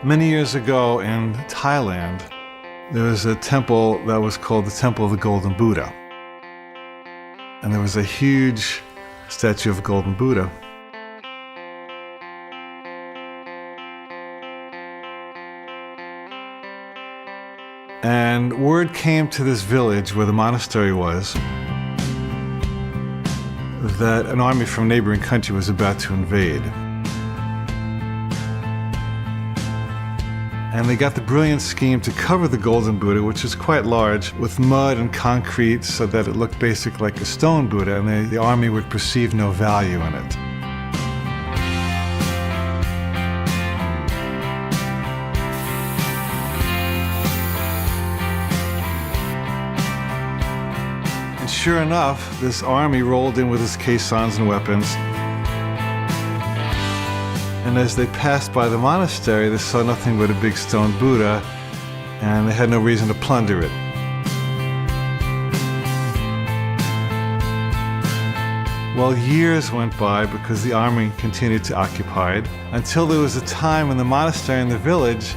Many years ago in Thailand, there was a temple that was called the Temple of the Golden Buddha. And there was a huge statue of the Golden Buddha. And word came to this village where the monastery was that an army from a neighboring country was about to invade. And they got the brilliant scheme to cover the Golden Buddha, which is quite large, with mud and concrete so that it looked basically like a stone Buddha, and the army would perceive no value in it. And sure enough, this army rolled in with its caissons and weapons. And as they passed by the monastery, they saw nothing but a big stone Buddha, and they had no reason to plunder it. Well, years went by because the army continued to occupy it, until there was a time in the monastery in the village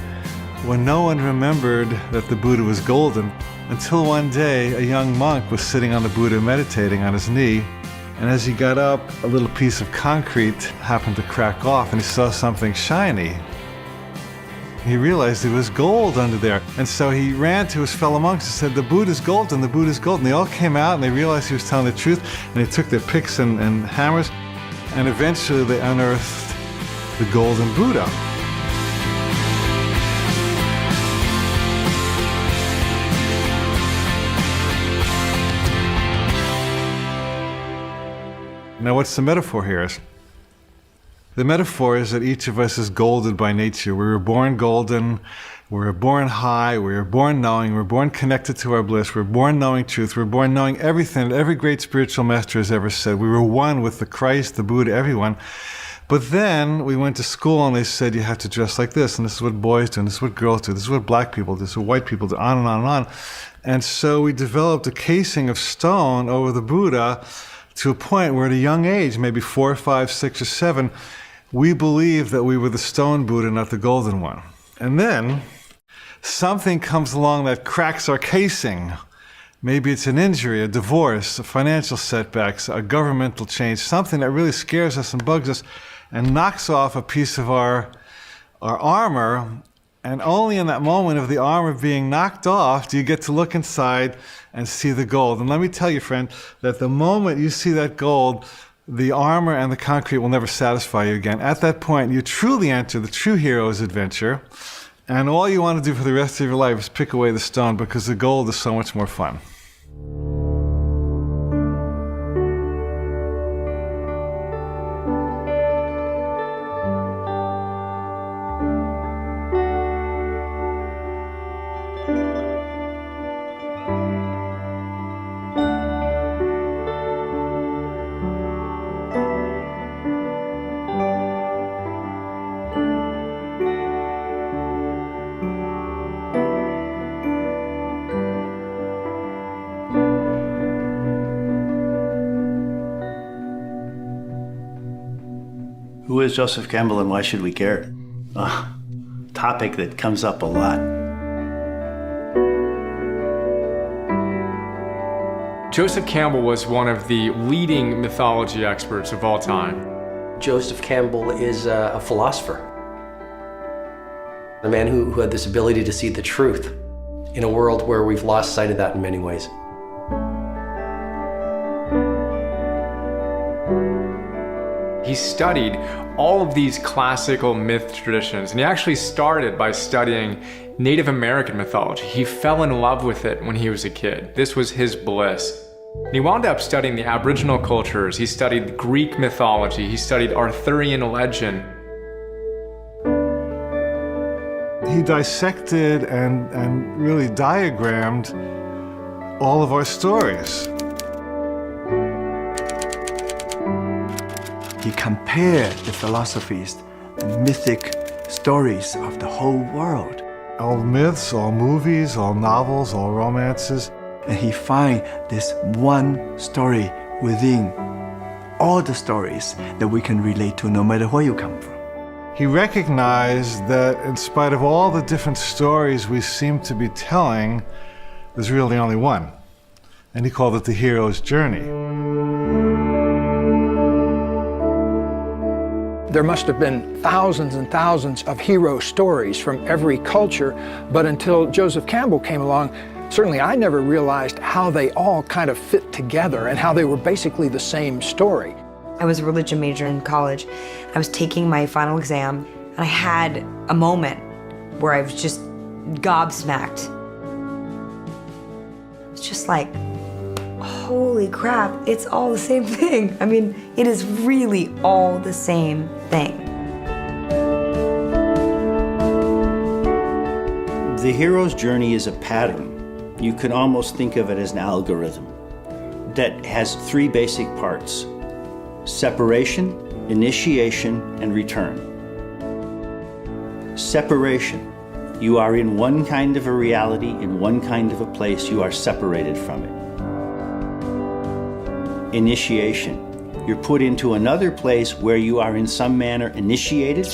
when no one remembered that the Buddha was golden, until one day a young monk was sitting on the Buddha meditating on his knee. And as he got up, a little piece of concrete happened to crack off, and he saw something shiny. He realized there was gold under there. And so he ran to his fellow monks and said, "The Buddha's golden, the Buddha's golden." They all came out and they realized he was telling the truth, and they took their picks and hammers, and eventually they unearthed the golden Buddha. Now, what's the metaphor here? The metaphor is that each of us is golden by nature. We were born golden, we were born high, we were born knowing, we were born connected to our bliss, we were born knowing truth, we were born knowing everything that every great spiritual master has ever said. We were one with the Christ, the Buddha, everyone. But then we went to school and they said you have to dress like this, and this is what boys do, and this is what girls do, this is what black people do, this is what white people do, on and on and on. And so we developed a casing of stone over the Buddha, to a point where at a young age, maybe 4, 5, 6, or 7, we believed that we were the stone Buddha, not the golden one. And then something comes along that cracks our casing. Maybe it's an injury, a divorce, a financial setback, a governmental change, something that really scares us and bugs us and knocks off a piece of our armor. And only in that moment of the armor being knocked off do you get to look inside and see the gold. And let me tell you, friend, that the moment you see that gold, the armor and the concrete will never satisfy you again. At that point, you truly enter the true hero's adventure. And all you want to do for the rest of your life is pick away the stone, because the gold is so much more fun. Who is Joseph Campbell and why should we care? Topic that comes up a lot. Joseph Campbell was one of the leading mythology experts of all time. Joseph Campbell is a philosopher, a man who had this ability to see the truth in a world where we've lost sight of that in many ways. He studied all of these classical myth traditions, and he actually started by studying Native American mythology. He fell in love with it when he was a kid. This was his bliss. And he wound up studying the Aboriginal cultures. He studied Greek mythology. He studied Arthurian legend. He dissected and really diagrammed all of our stories. He compared the philosophies, the mythic stories of the whole world. All myths, all movies, all novels, all romances. And he find this one story within all the stories that we can relate to no matter where you come from. he recognized that in spite of all the different stories we seem to be telling, there's really only one. And he called it the hero's journey. There must have been thousands and thousands of hero stories from every culture, but until Joseph Campbell came along, certainly I never realized how they all kind of fit together and how they were basically the same story. I was a religion major in college. I was taking my final exam, and I had a moment where I was just gobsmacked. It's just like, holy crap, it's all the same thing. I mean, it is really all the same thing. The hero's journey is a pattern. You can almost think of it as an algorithm that has three basic parts: separation, initiation, and return. Separation. You are in one kind of a reality, in one kind of a place, you are separated from it. Initiation. You're put into another place where you are in some manner initiated.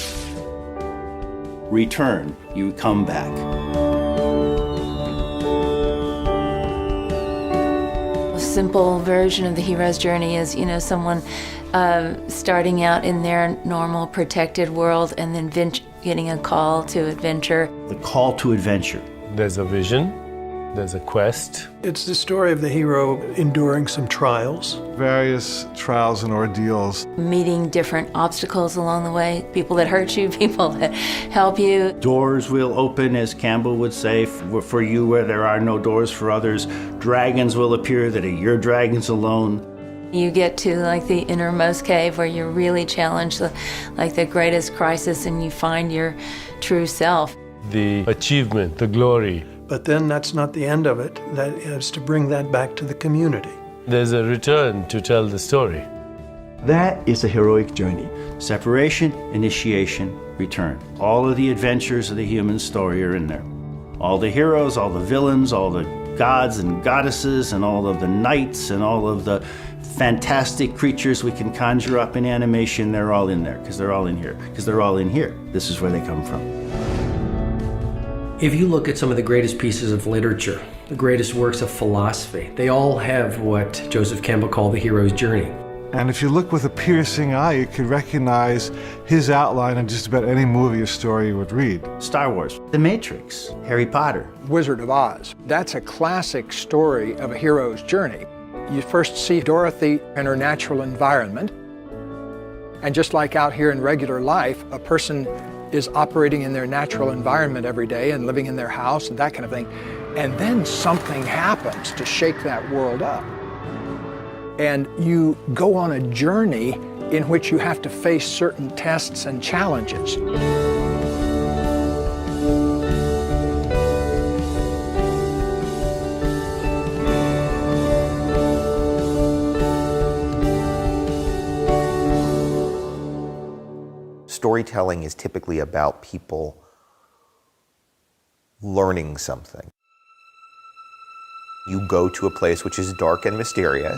Return. You come back. A simple version of the hero's journey is, someone starting out in their normal protected world and then getting a call to adventure. The call to adventure. There's a vision, there's a quest. It's the story of the hero enduring some trials. Various trials and ordeals. Meeting different obstacles along the way, people that hurt you, people that help you. Doors will open, as Campbell would say, for you where there are no doors for others. Dragons will appear that are your dragons alone. You get to like the innermost cave where you're really challenged, like the greatest crisis, and you find your true self. The achievement, the glory. But then that's not the end of it. That is to bring that back to the community. There's a return to tell the story. That is a heroic journey. Separation, initiation, return. All of the adventures of the human story are in there. All the heroes, all the villains, all the gods and goddesses, and all of the knights, and all of the fantastic creatures we can conjure up in animation, they're all in there, because they're all in here. Because they're all in here. This is where they come from. If you look at some of the greatest pieces of literature, the greatest works of philosophy, they all have what Joseph Campbell called the hero's journey. And if you look with a piercing eye, you can recognize his outline in just about any movie or story you would read. Star Wars, The Matrix, Harry Potter. Wizard of Oz. That's a classic story of a hero's journey. You first see Dorothy in her natural environment, and just like out here in regular life, a person is operating in their natural environment every day and living in their house and that kind of thing. And then something happens to shake that world up. And you go on a journey in which you have to face certain tests and challenges. Storytelling is typically about people learning something. You go to a place which is dark and mysterious.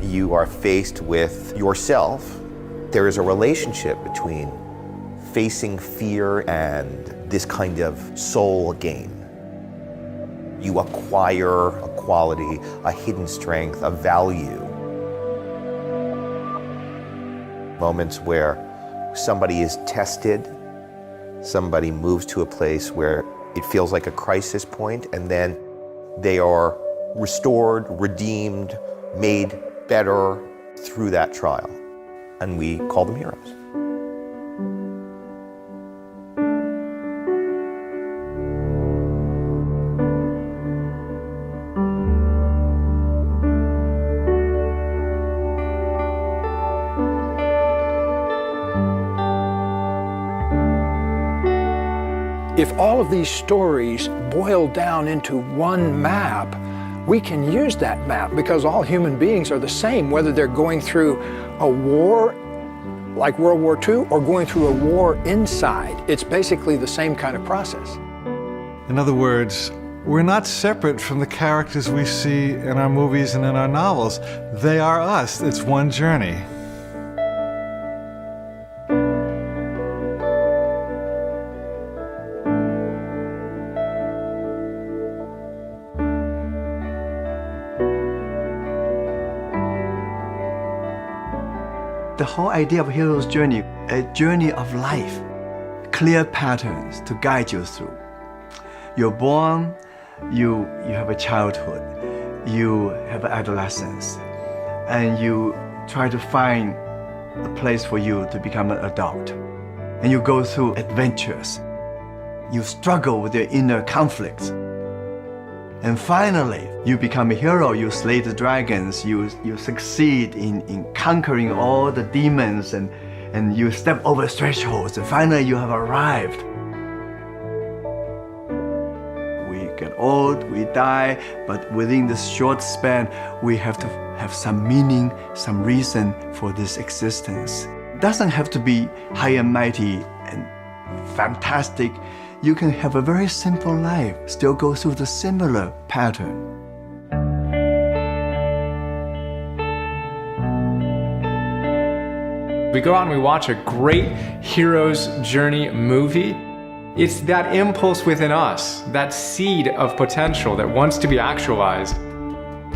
You are faced with yourself. There is a relationship between facing fear and this kind of soul gain. You acquire a quality, a hidden strength, a value. Moments where somebody is tested, somebody moves to a place where it feels like a crisis point, and then they are restored, redeemed, made better through that trial. And we call them heroes. If all of these stories boil down into one map, we can use that map because all human beings are the same, whether they're going through a war like World War II or going through a war inside. It's basically the same kind of process. In other words, We're not separate from the characters we see in our movies and in our novels. They are us. It's one journey. The whole idea of hero's journey, a journey of life, clear patterns to guide you through. You're born, you have a childhood, you have adolescence, and you try to find a place for you to become an adult. And you go through adventures. You struggle with your inner conflicts. And finally, you become a hero, you slay the dragons, you succeed in conquering all the demons, and you step over thresholds, and finally you have arrived. We get old, we die, but within this short span, we have to have some meaning, some reason for this existence. It doesn't have to be high and mighty and fantastic. You can have a very simple life, still go through the similar pattern. We go out and we watch a great hero's journey movie. It's that impulse within us, that seed of potential that wants to be actualized,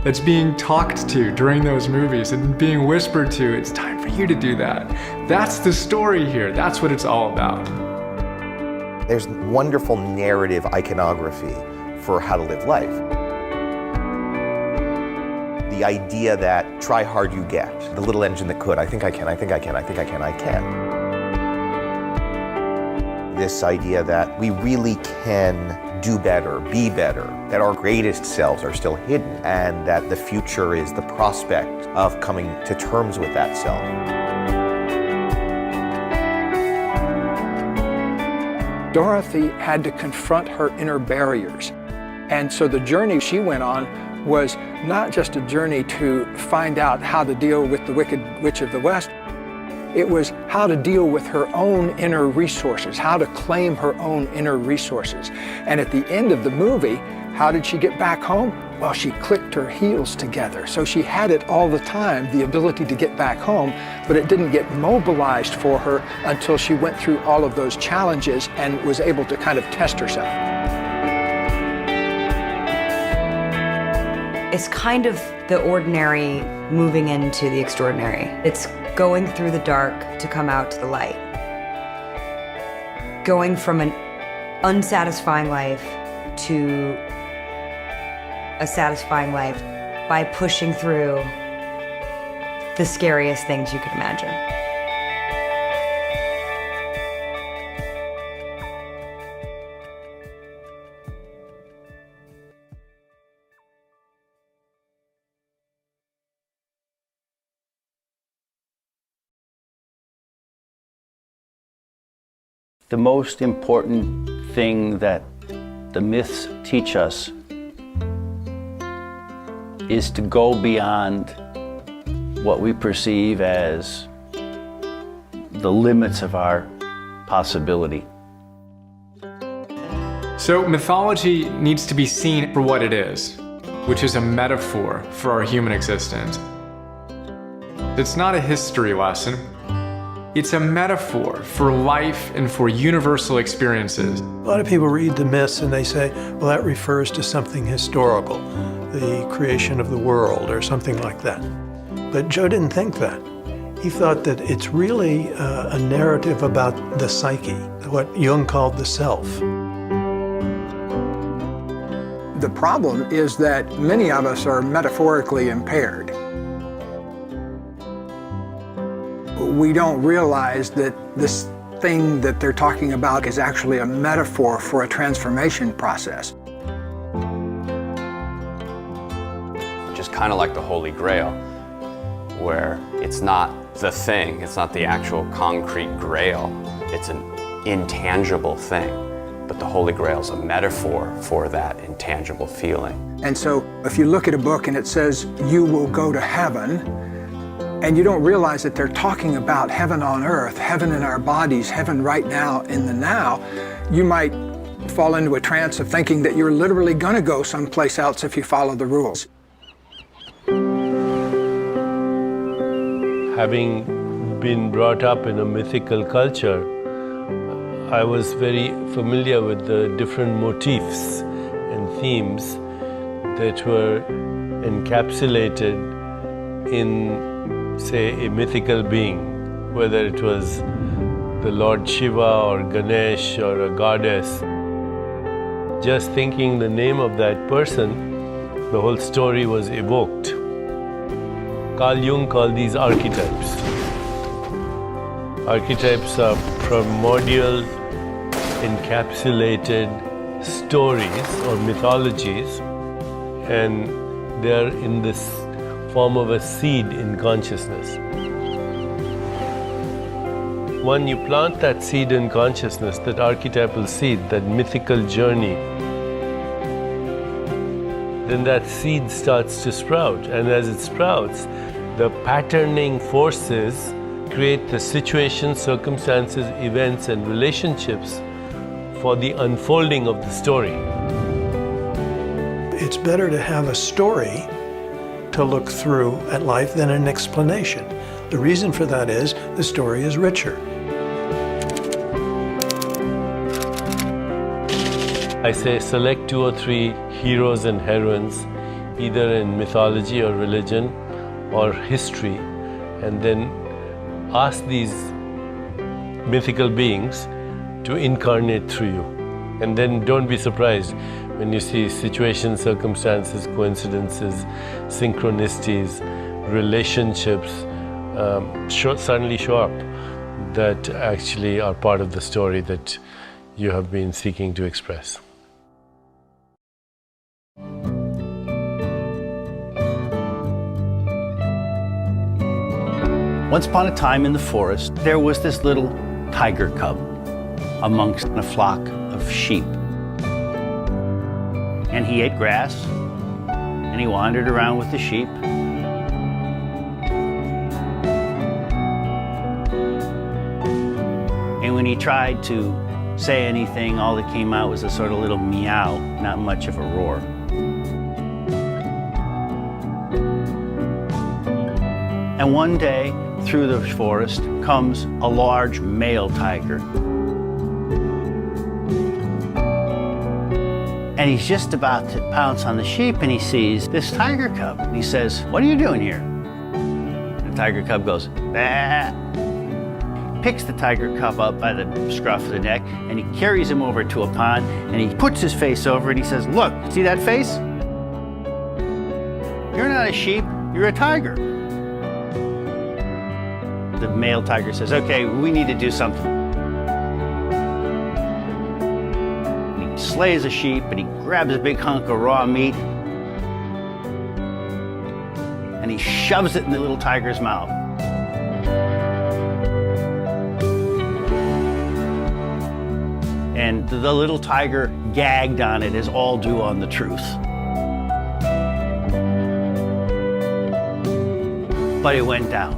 that's being talked to during those movies and being whispered to, it's time for you to do that. That's the story here. That's what it's all about. There's wonderful narrative iconography for how to live life. The idea that try hard you get, the little engine that could, I think I can, I think I can, I think I can, I can. This idea that we really can do better, be better, that our greatest selves are still hidden, and that the future is the prospect of coming to terms with that self. Dorothy had to confront her inner barriers. And so the journey she went on was not just a journey to find out how to deal with the Wicked Witch of the West, it was how to deal with her own inner resources, how to claim her own inner resources. And at the end of the movie, how did she get back home? Well, she clicked her heels together. So she had it all the time, the ability to get back home, but it didn't get mobilized for her until she went through all of those challenges and was able to kind of test herself. It's kind of the ordinary moving into the extraordinary. It's going through the dark to come out to the light. Going from an unsatisfying life to a satisfying life by pushing through the scariest things you could imagine. The most important thing that the myths teach us is to go beyond what we perceive as the limits of our possibility. So mythology needs to be seen for what it is, which is a metaphor for our human existence. It's not a history lesson. It's a metaphor for life and for universal experiences. A lot of people read the myths and they say, well, that refers to something historical, the creation of the world or something like that. But Joe didn't think that. He thought that it's really a narrative about the psyche, what Jung called the self. The problem is that many of us are metaphorically impaired. We don't realize that this thing that they're talking about is actually a metaphor for a transformation process. Just kind of like the Holy Grail, where it's not the thing, it's not the actual concrete grail, it's an intangible thing. But the Holy Grail is a metaphor for that intangible feeling. And so if you look at a book and it says, you will go to heaven, and you don't realize that they're talking about heaven on earth, heaven in our bodies, heaven right now in the now, you might fall into a trance of thinking that you're literally going to go someplace else if you follow the rules. Having been brought up in a mythical culture, I was very familiar with the different motifs and themes that were encapsulated in, say, a mythical being, whether it was the Lord Shiva or Ganesh or a goddess. Just thinking the name of that person, the whole story was evoked. Carl Jung called these archetypes. Archetypes are primordial, encapsulated stories or mythologies, and they are in this form of a seed in consciousness. When you plant that seed in consciousness, that archetypal seed, that mythical journey, then that seed starts to sprout. And as it sprouts, the patterning forces create the situations, circumstances, events, and relationships for the unfolding of the story. It's better to have a story to look through at life than an explanation. The reason for that is the story is richer. I say select 2 or 3 heroes and heroines, either in mythology or religion or history, and then ask these mythical beings to incarnate through you. And then don't be surprised when you see situations, circumstances, coincidences, synchronicities, relationships suddenly show up that actually are part of the story that you have been seeking to express. Once upon a time in the forest, there was this little tiger cub amongst a flock of sheep. And he ate grass, and he wandered around with the sheep. And when he tried to say anything, all that came out was a sort of little meow, not much of a roar. And one day, through the forest comes a large male tiger. And he's just about to pounce on the sheep, and he sees this tiger cub. And he says, "What are you doing here?" The tiger cub goes, "Bah." Picks the tiger cub up by the scruff of the neck, and he carries him over to a pond, and he puts his face over it. He says, "Look, see that face? You're not a sheep, you're a tiger." The male tiger says, "Okay, we need to do something." He slays a sheep and he grabs a big hunk of raw meat and he shoves it in the little tiger's mouth. And the little tiger gagged on it as all do on the truth. But it went down.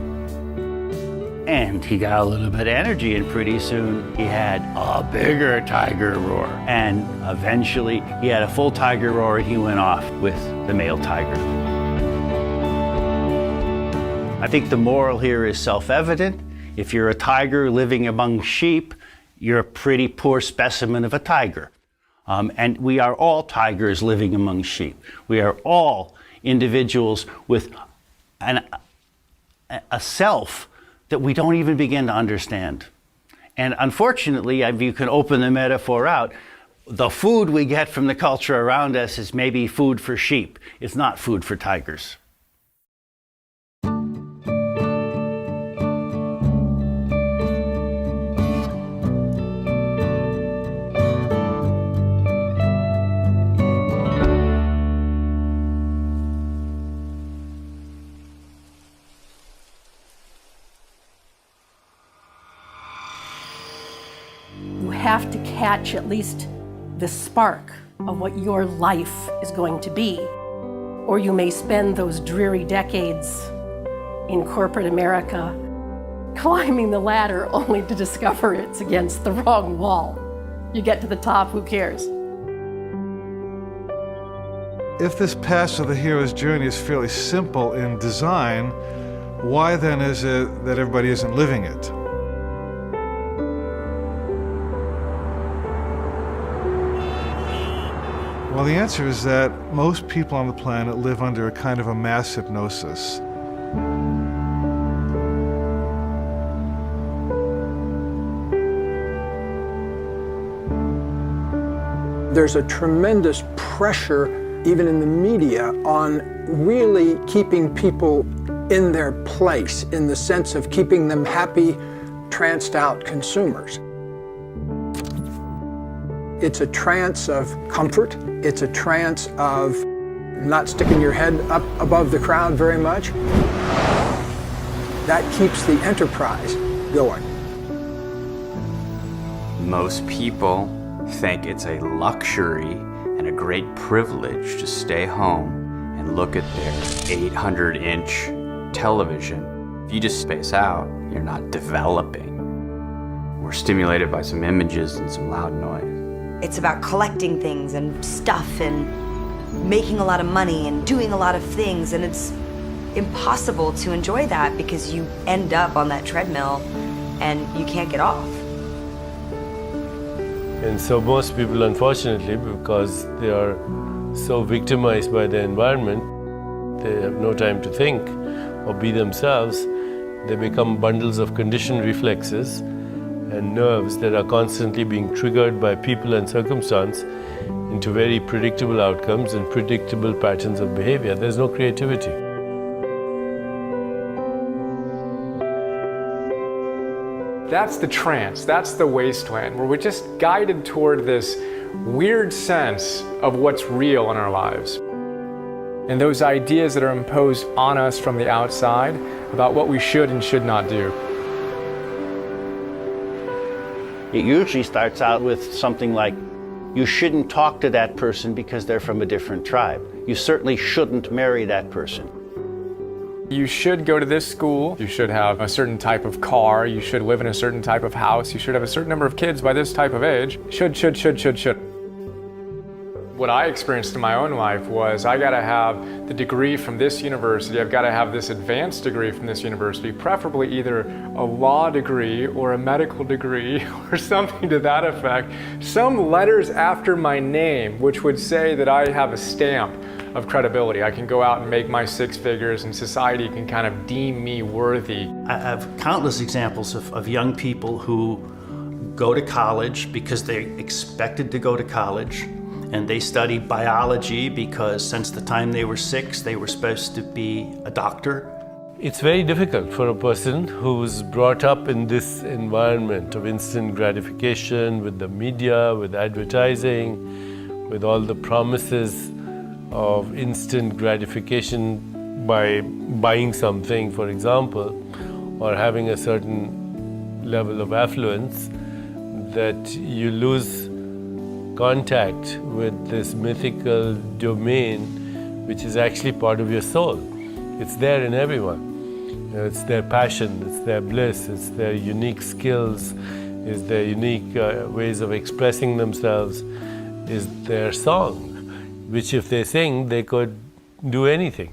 And he got a little bit of energy, and pretty soon he had a bigger tiger roar. And eventually he had a full tiger roar, and he went off with the male tiger. I think the moral here is self-evident. If you're a tiger living among sheep, you're a pretty poor specimen of a tiger. And we are all tigers living among sheep. We are all individuals with a self that we don't even begin to understand. And unfortunately, if you can open the metaphor out, the food we get from the culture around us is maybe food for sheep. It's not food for tigers. Have to catch at least the spark of what your life is going to be, or you may spend those dreary decades in corporate America climbing the ladder only to discover it's against the wrong wall. You get to the top, who cares? If this path of the hero's journey is fairly simple in design, why then is it that everybody isn't living it? Well, the answer is that most people on the planet live under a kind of a mass hypnosis. There's a tremendous pressure, even in the media, on really keeping people in their place, in the sense of keeping them happy, tranced out consumers. It's a trance of comfort. It's a trance of not sticking your head up above the crowd very much. That keeps the enterprise going. Most people think it's a luxury and a great privilege to stay home and look at their 800-inch television. If you just space out, you're not developing. We're stimulated by some images and some loud noise. It's about collecting things and stuff and making a lot of money and doing a lot of things, and it's impossible to enjoy that because you end up on that treadmill and you can't get off. And so most people, unfortunately, because they are so victimized by the environment, they have no time to think or be themselves. They become bundles of conditioned reflexes and nerves that are constantly being triggered by people and circumstance into very predictable outcomes and predictable patterns of behavior. There's no creativity. That's the trance, that's the wasteland, where we're just guided toward this weird sense of what's real in our lives. And those ideas that are imposed on us from the outside about what we should and should not do. It usually starts out with something like, you shouldn't talk to that person because they're from a different tribe. You certainly shouldn't marry that person. You should go to this school, you should have a certain type of car, you should live in a certain type of house, you should have a certain number of kids by this type of age. Should. What I experienced in my own life was I gotta have the degree from this university, I've gotta have this advanced degree from this university, preferably either a law degree or a medical degree or something to that effect. Some letters after my name which would say that I have a stamp of credibility. I can go out and make my 6 figures and society can kind of deem me worthy. I have countless examples of young people who go to college because they're expected to go to college, and they study biology because since the time they were 6, they were supposed to be a doctor. It's very difficult for a person who's brought up in this environment of instant gratification with the media, with advertising, with all the promises of instant gratification by buying something, for example, or having a certain level of affluence, that you lose contact with this mythical domain which is actually part of your soul. It's there in everyone. It's their passion, it's their bliss, it's their unique skills, it's their unique ways of expressing themselves, is their song, which if they sing, they could do anything.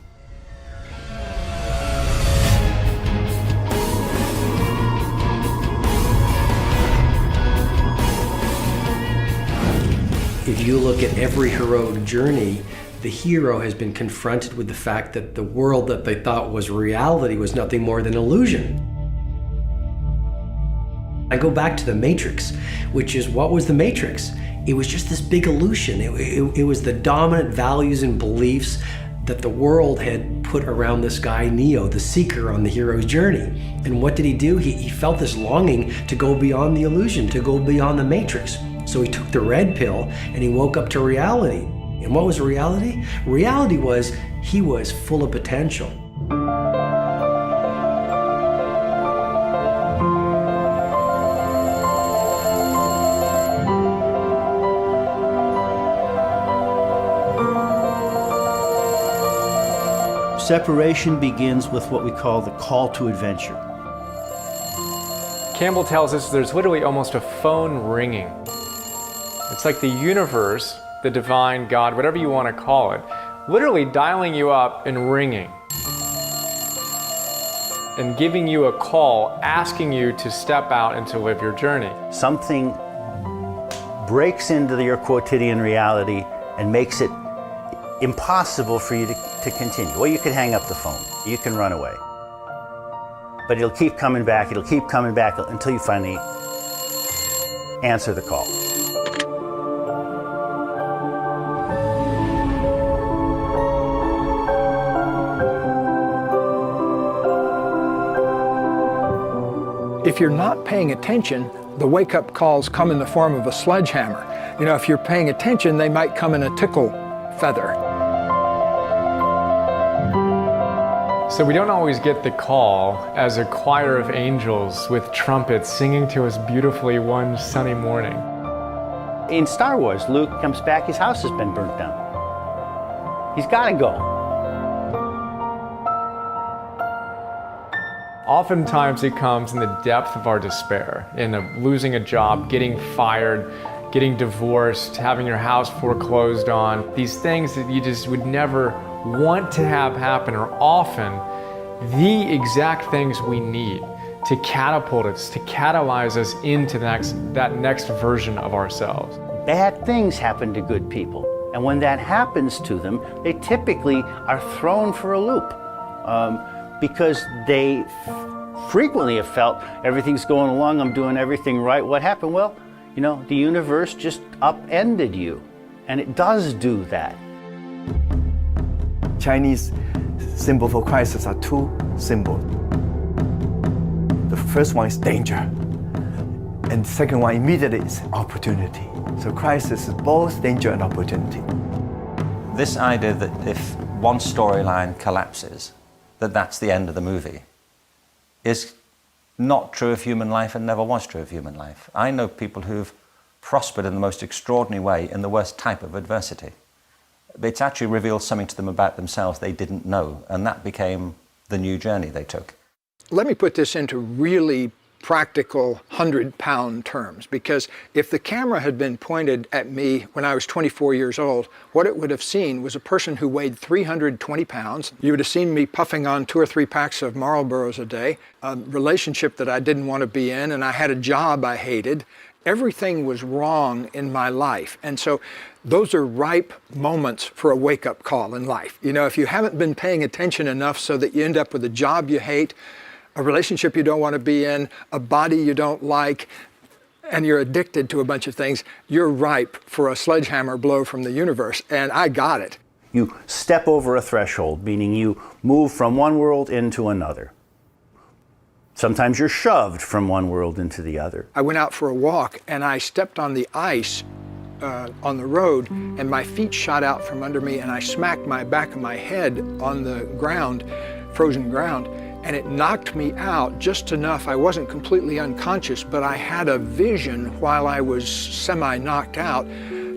If you look at every heroic journey, the hero has been confronted with the fact that the world that they thought was reality was nothing more than illusion. I go back to the Matrix, which is, what was the Matrix? It was just this big illusion. It was the dominant values and beliefs that the world had put around this guy, Neo, the seeker on the hero's journey. And what did he do? He felt this longing to go beyond the illusion, to go beyond the Matrix. So he took the red pill and he woke up to reality. And what was reality? Reality was he was full of potential. Separation begins with what we call the call to adventure. Campbell tells us there's literally almost a phone ringing. It's like the universe, the divine God, whatever you want to call it, literally dialing you up and ringing and giving you a call, asking you to step out and to live your journey. Something breaks into your quotidian reality and makes it impossible for you to continue. Well, you can hang up the phone, you can run away. But it'll keep coming back until you finally answer the call. If you're not paying attention, the wake-up calls come in the form of a sledgehammer. You know, if you're paying attention, they might come in a tickle feather. So we don't always get the call as a choir of angels with trumpets singing to us beautifully one sunny morning. In Star Wars, Luke comes back, his house has been burnt down. He's got to go. Oftentimes it comes in the depth of our despair, in losing a job, getting fired, getting divorced, having your house foreclosed on. These things that you just would never want to have happen are often the exact things we need to catapult us, to catalyze us into that next version of ourselves. Bad things happen to good people. And when that happens to them, they typically are thrown for a loop. Because they frequently have felt everything's going along, I'm doing everything right. What happened? Well, you know, the universe just upended you. And it does do that. Chinese symbol for crisis are two symbols. The first one is danger, and the second one immediately is opportunity. So crisis is both danger and opportunity. This idea that if one storyline collapses, that's the end of the movie, is not true of human life and never was true of human life. I know people who've prospered in the most extraordinary way in the worst type of adversity. It's actually revealed something to them about themselves they didn't know, and that became the new journey they took. Let me put this into really practical 100-pound terms, because if the camera had been pointed at me when I was 24 years old, what it would have seen was a person who weighed 320 pounds. You would have seen me puffing on 2 or 3 packs of Marlboros a day, a relationship that I didn't want to be in, and I had a job I hated. Everything was wrong in my life. And so those are ripe moments for a wake-up call in life. You know, if you haven't been paying attention enough so that you end up with a job you hate, a relationship you don't want to be in, a body you don't like, and you're addicted to a bunch of things, you're ripe for a sledgehammer blow from the universe, and I got it. You step over a threshold, meaning you move from one world into another. Sometimes you're shoved from one world into the other. I went out for a walk, and I stepped on the ice on the road, and my feet shot out from under me, and I smacked my back of my head on the ground, frozen ground, and it knocked me out just enough. I wasn't completely unconscious, but I had a vision while I was semi-knocked out.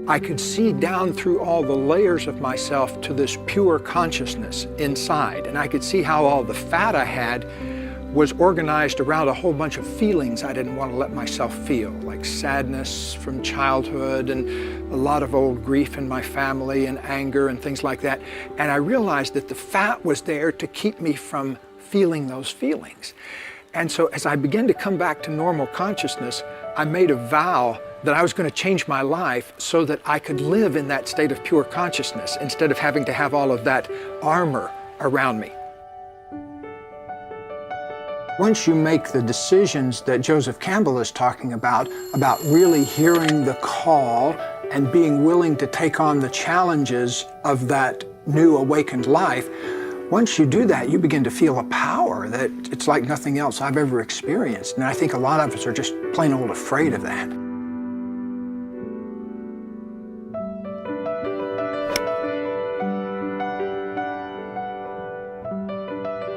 I could see down through all the layers of myself to this pure consciousness inside, and I could see how all the fat I had was organized around a whole bunch of feelings I didn't want to let myself feel, like sadness from childhood and a lot of old grief in my family and anger and things like that. And I realized that the fat was there to keep me from feeling those feelings. And so as I began to come back to normal consciousness, I made a vow that I was going to change my life so that I could live in that state of pure consciousness instead of having to have all of that armor around me. Once you make the decisions that Joseph Campbell is talking about really hearing the call and being willing to take on the challenges of that new awakened life, once you do that, you begin to feel a power that it's like nothing else I've ever experienced. And I think a lot of us are just plain old afraid of that.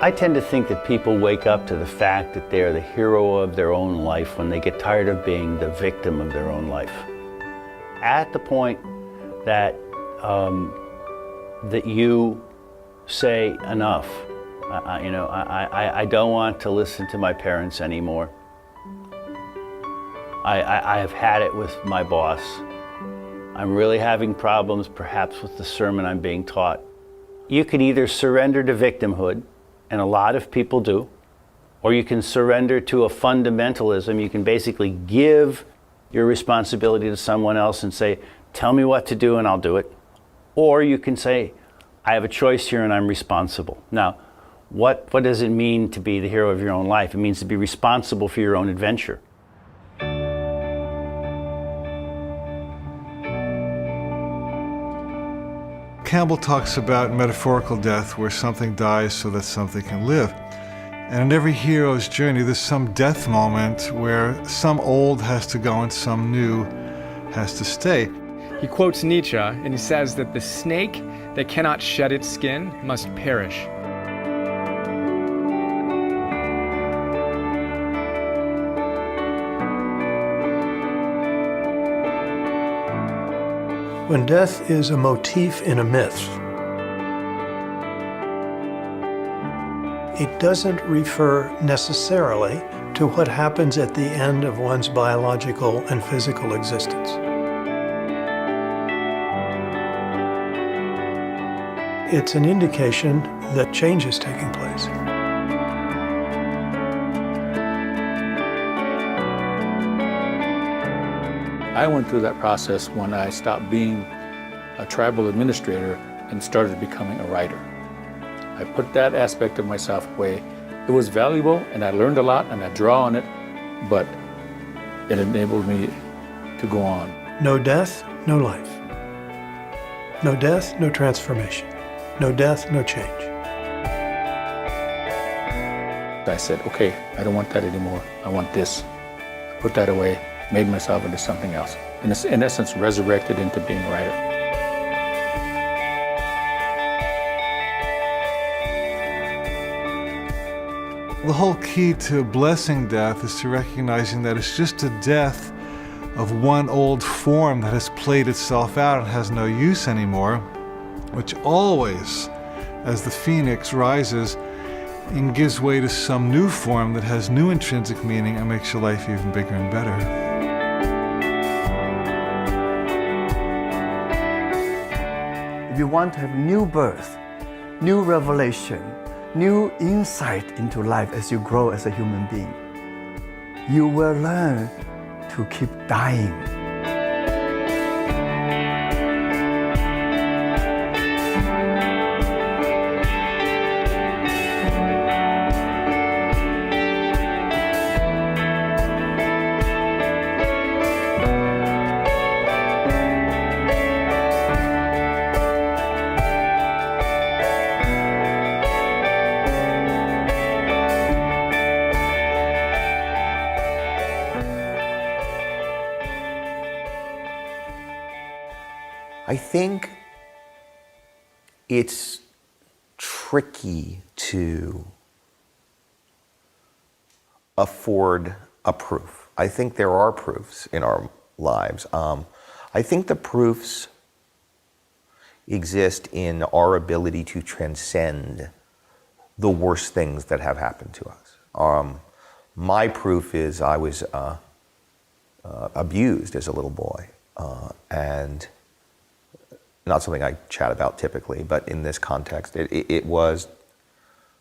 I tend to think that people wake up to the fact that they're the hero of their own life when they get tired of being the victim of their own life. At the point that that you say enough, I don't want to listen to my parents anymore. I have had it with my boss. I'm really having problems perhaps with the sermon I'm being taught. You can either surrender to victimhood, and a lot of people do, or you can surrender to a fundamentalism. You can basically give your responsibility to someone else and say, tell me what to do and I'll do it. Or you can say, I have a choice here and I'm responsible. Now, what does it mean to be the hero of your own life? It means to be responsible for your own adventure. Campbell talks about metaphorical death, where something dies so that something can live. And in every hero's journey, there's some death moment where some old has to go and some new has to stay. He quotes Nietzsche, and he says that the snake that cannot shed its skin must perish. When death is a motif in a myth, it doesn't refer necessarily to what happens at the end of one's biological and physical existence. It's an indication that change is taking place. I went through that process when I stopped being a tribal administrator and started becoming a writer. I put that aspect of myself away. It was valuable and I learned a lot and I draw on it, but it enabled me to go on. No death, no life. No death, no transformation. No death, no change. I said, okay, I don't want that anymore. I want this. I put that away, made myself into something else. In essence, resurrected into being a writer. The whole key to blessing death is to recognizing that it's just a death of one old form that has played itself out and has no use anymore, which always, as the phoenix rises, and gives way to some new form that has new intrinsic meaning and makes your life even bigger and better. If you want to have new birth, new revelation, new insight into life as you grow as a human being, you will learn to keep dying. I think it's tricky to afford a proof. I think there are proofs in our lives. I think the proofs exist in our ability to transcend the worst things that have happened to us. My proof is I was abused as a little boy, and not something I chat about typically, but in this context, it was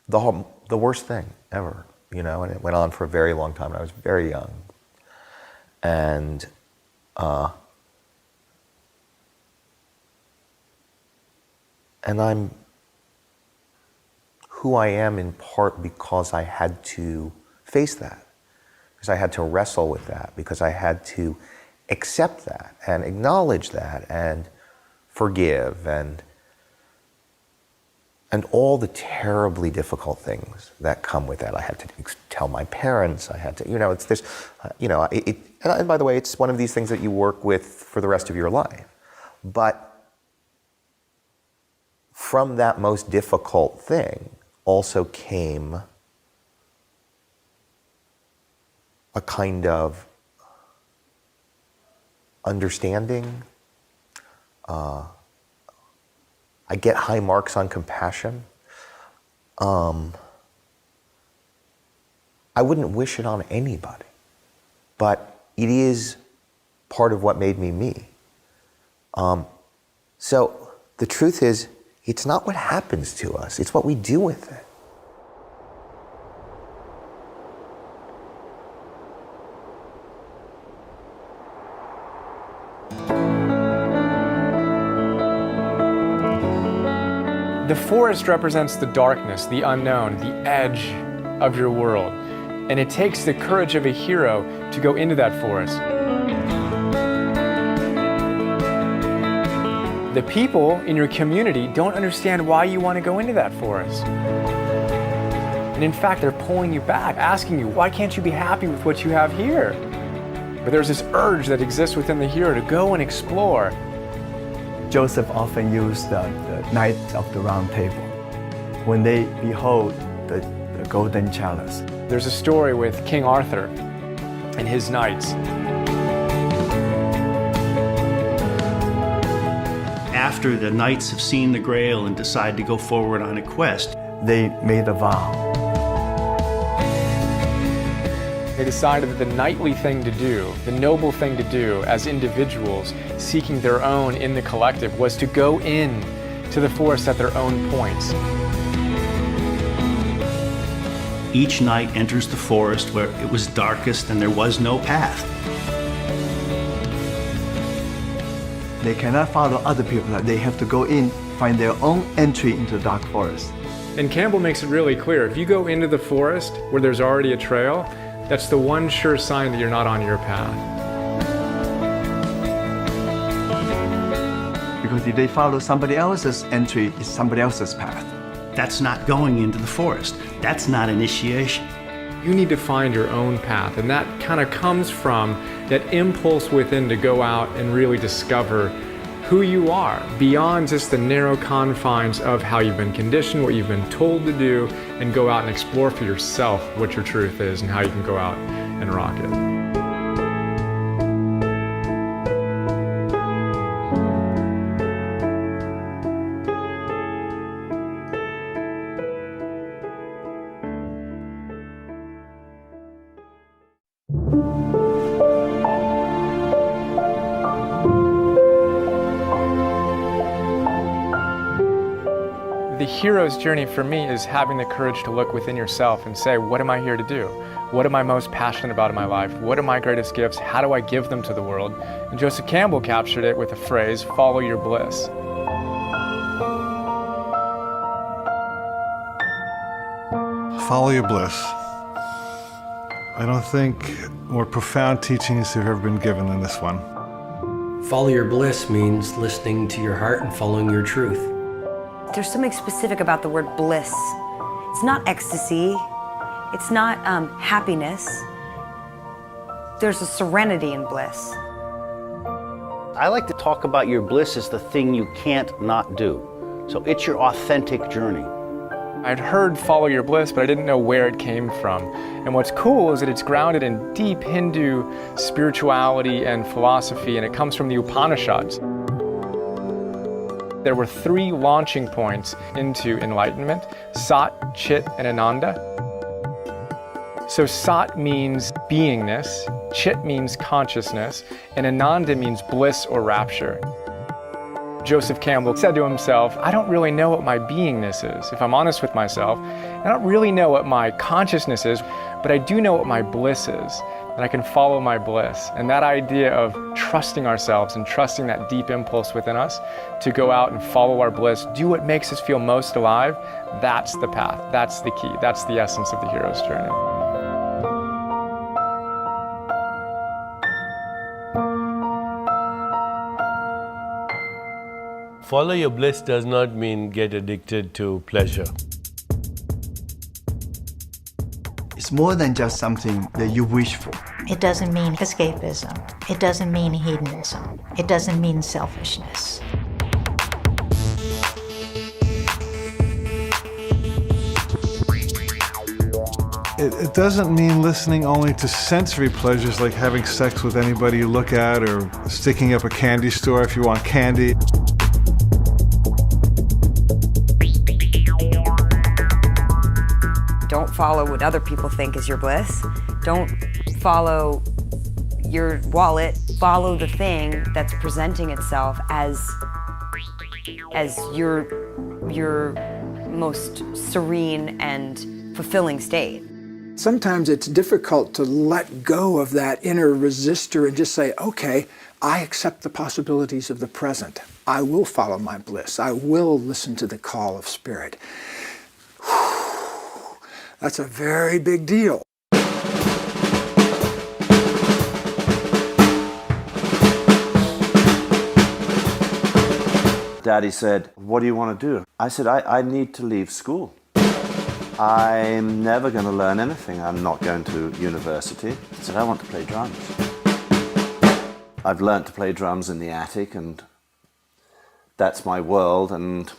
the worst thing ever, you know, and it went on for a very long time. I was very young, and I'm who I am in part because I had to face that, because I had to wrestle with that, because I had to accept that and acknowledge that and forgive and all the terribly difficult things that come with that. I had to tell my parents. I had to, you know, it's this, you know, and by the way, it's one of these things that you work with for the rest of your life. But from that most difficult thing also came a kind of understanding. I get high marks on compassion. I wouldn't wish it on anybody, but it is part of what made me me. So the truth is, it's not what happens to us, it's what we do with it. The forest represents the darkness, the unknown, the edge of your world. And it takes the courage of a hero to go into that forest. The people in your community don't understand why you want to go into that forest. And in fact, they're pulling you back, asking you, why can't you be happy with what you have here? But there's this urge that exists within the hero to go and explore. Joseph often used the Knights of the Round Table when they behold the golden chalice. There's a story with King Arthur and his knights. After the knights have seen the Grail and decide to go forward on a quest, they made a vow. They decided that the knightly thing to do, the noble thing to do as individuals seeking their own in the collective, was to go in to the forest at their own points. each knight enters the forest where it was darkest and there was no path. They cannot follow other people. They have to go in, find their own entry into the dark forest. And Campbell makes it really clear, if you go into the forest where there's already a trail, that's the one sure sign that you're not on your path. Because if they follow somebody else's entry, it's somebody else's path. That's not going into the forest. That's not initiation. You need to find your own path, and that kind of comes from that impulse within to go out and really discover who you are beyond just the narrow confines of how you've been conditioned, what you've been told to do, and go out and explore for yourself what your truth is and how you can go out and rock it. The hero's journey for me is having the courage to look within yourself and say, what am I here to do? What am I most passionate about in my life? What are my greatest gifts? How do I give them to the world? And Joseph Campbell captured it with the phrase, follow your bliss. Follow your bliss. I don't think more profound teachings have ever been given than this one. Follow your bliss means listening to your heart and following your truth. There's something specific about the word bliss. It's not ecstasy. It's not happiness. There's a serenity in bliss. I like to talk about your bliss as the thing you can't not do. So it's your authentic journey. I'd heard follow your bliss, but I didn't know where it came from. And what's cool is that it's grounded in deep Hindu spirituality and philosophy, and it comes from the Upanishads. There were 3 launching points into enlightenment: Sat, Chit, and Ananda. So Sat means beingness, Chit means consciousness, and Ananda means bliss or rapture. Joseph Campbell said to himself, I don't really know what my beingness is. If I'm honest with myself, I don't really know what my consciousness is, but I do know what my bliss is, and I can follow my bliss. And that idea of trusting ourselves and trusting that deep impulse within us to go out and follow our bliss, do what makes us feel most alive, that's the path, that's the key, that's the essence of the hero's journey. Follow your bliss does not mean get addicted to pleasure. It's more than just something that you wish for. It doesn't mean escapism. It doesn't mean hedonism. It doesn't mean selfishness. It doesn't mean listening only to sensory pleasures like having sex with anybody you look at or sticking up a candy store if you want candy. Don't follow what other people think is your bliss. Don't follow your wallet, follow the thing that's presenting itself as your most serene and fulfilling state. Sometimes it's difficult to let go of that inner resistor and just say, okay, I accept the possibilities of the present. I will follow my bliss. I will listen to the call of spirit. That's a very big deal. Daddy said, what do you want to do? I said, I need to leave school. I'm never going to learn anything. I'm not going to university. I said, I want to play drums. I've learned to play drums in the attic, and that's my world, and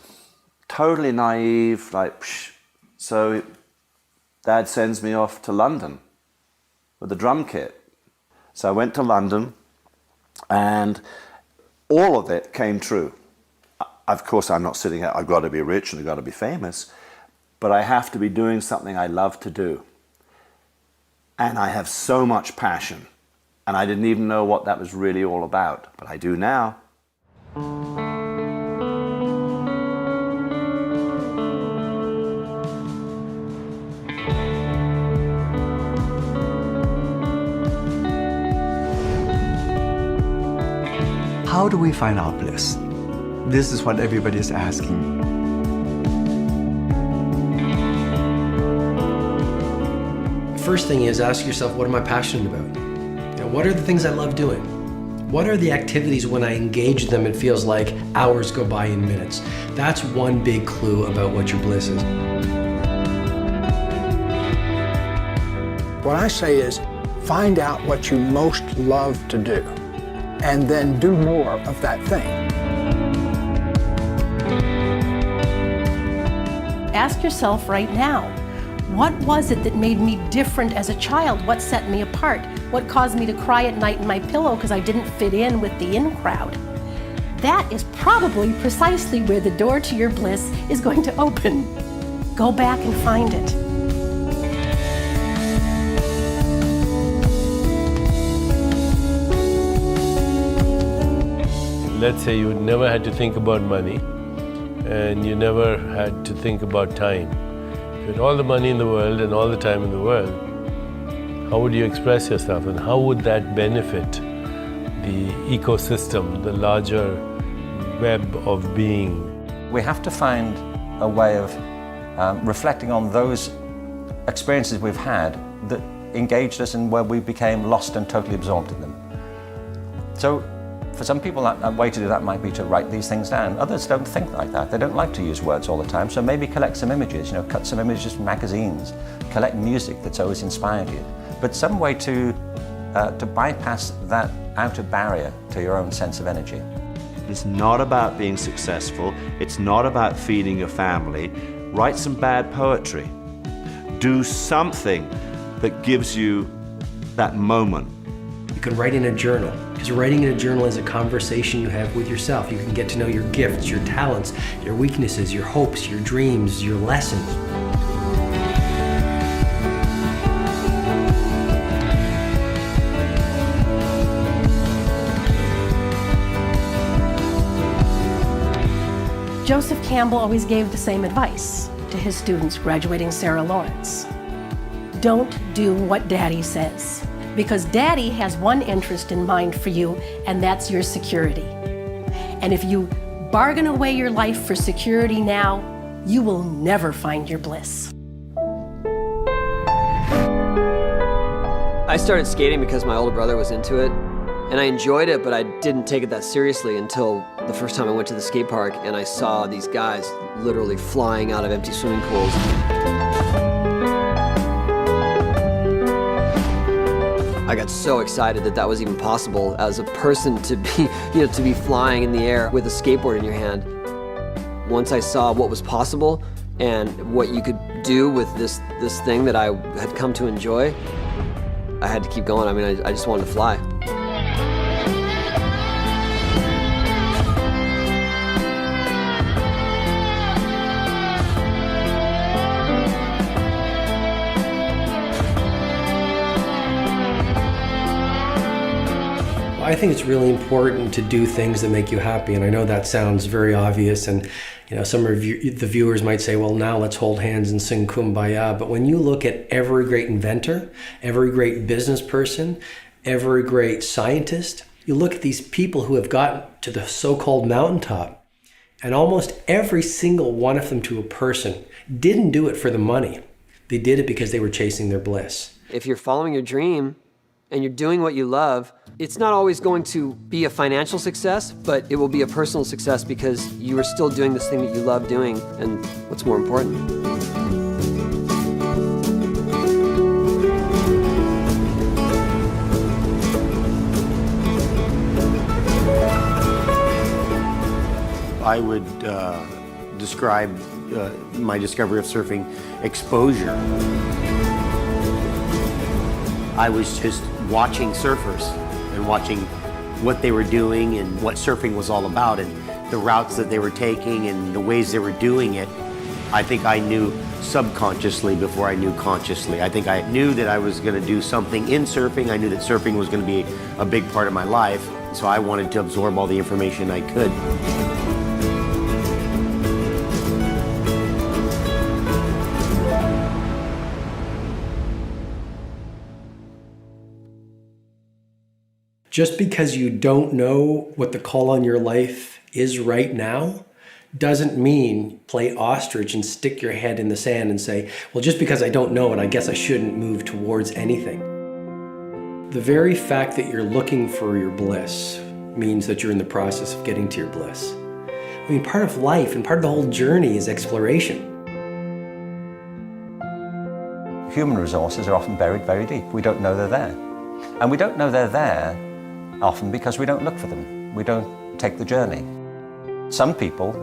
totally naive, like, psh. So Dad sends me off to London with a drum kit. So I went to London, and all of it came true. Of course, I'm not sitting here, I've got to be rich and I've got to be famous, but I have to be doing something I love to do. And I have so much passion, and I didn't even know what that was really all about, but I do now. How do we find our bliss? This is what everybody is asking. First thing is, ask yourself, what am I passionate about? What are the things I love doing? What are the activities when I engage them, it feels like hours go by in minutes? That's one big clue about what your bliss is. What I say is, find out what you most love to do, and then do more of that thing. Ask yourself right now, what was it that made me different as a child? What set me apart? What caused me to cry at night in my pillow because I didn't fit in with the in crowd? That is probably precisely where the door to your bliss is going to open. Go back and find it. Let's say you never had to think about money, and you never had to think about time. If you had all the money in the world and all the time in the world, how would you express yourself, and how would that benefit the ecosystem, the larger web of being? We have to find a way of reflecting on those experiences we've had that engaged us and where we became lost and totally absorbed in them. So, for some people, a way to do that might be to write these things down. Others don't think like that. They don't like to use words all the time, so maybe collect some images, cut some images from magazines, collect music that's always inspired you. But some way to bypass that outer barrier to your own sense of energy. It's not about being successful. It's not about feeding your family. Write some bad poetry. Do something that gives you that moment. You can write in a journal, because writing in a journal is a conversation you have with yourself. You can get to know your gifts, your talents, your weaknesses, your hopes, your dreams, your lessons. Joseph Campbell always gave the same advice to his students graduating Sarah Lawrence. Don't do what Daddy says, because Daddy has one interest in mind for you, and that's your security. And if you bargain away your life for security now, you will never find your bliss. I started skating because my older brother was into it, and I enjoyed it, but I didn't take it that seriously until the first time I went to the skate park and I saw these guys literally flying out of empty swimming pools. I got so excited that that was even possible as a person to be, to be flying in the air with a skateboard in your hand. Once I saw what was possible and what you could do with this thing that I had come to enjoy, I had to keep going. I mean, I just wanted to fly. I think it's really important to do things that make you happy, and I know that sounds very obvious, and some of the viewers might say, well, now let's hold hands and sing Kumbaya. But when you look at every great inventor, every great business person, every great scientist, you look at these people who have gotten to the so-called mountaintop, and almost every single one of them to a person didn't do it for the money. They did it because they were chasing their bliss. If you're following your dream and you're doing what you love, it's not always going to be a financial success, but it will be a personal success because you are still doing this thing that you love doing, and what's more important. I would describe my discovery of surfing exposure. I was just watching surfers and watching what they were doing and what surfing was all about and the routes that they were taking and the ways they were doing it. I think I knew subconsciously before I knew consciously. I think I knew that I was going to do something in surfing. I knew that surfing was going to be a big part of my life, so I wanted to absorb all the information I could. Just because you don't know what the call on your life is right now doesn't mean play ostrich and stick your head in the sand and say, well, just because I don't know it, I guess I shouldn't move towards anything. The very fact that you're looking for your bliss means that you're in the process of getting to your bliss. I mean, part of life and part of the whole journey is exploration. Human resources are often buried very deep. We don't know they're there. And we don't know they're there often because we don't look for them. We don't take the journey. Some people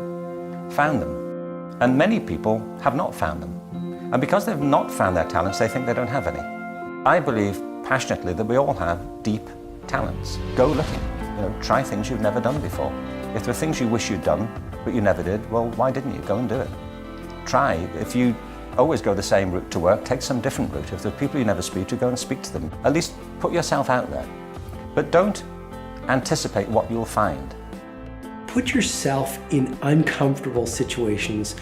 found them, and many people have not found them. And because they've not found their talents, they think they don't have any. I believe passionately that we all have deep talents. Go looking. Try things you've never done before. If there are things you wish you'd done, but you never did, well, why didn't you? Go and do it. Try. If you always go the same route to work, take some different route. If there are people you never speak to, go and speak to them. At least put yourself out there. But don't anticipate what you'll find. Put yourself in uncomfortable situations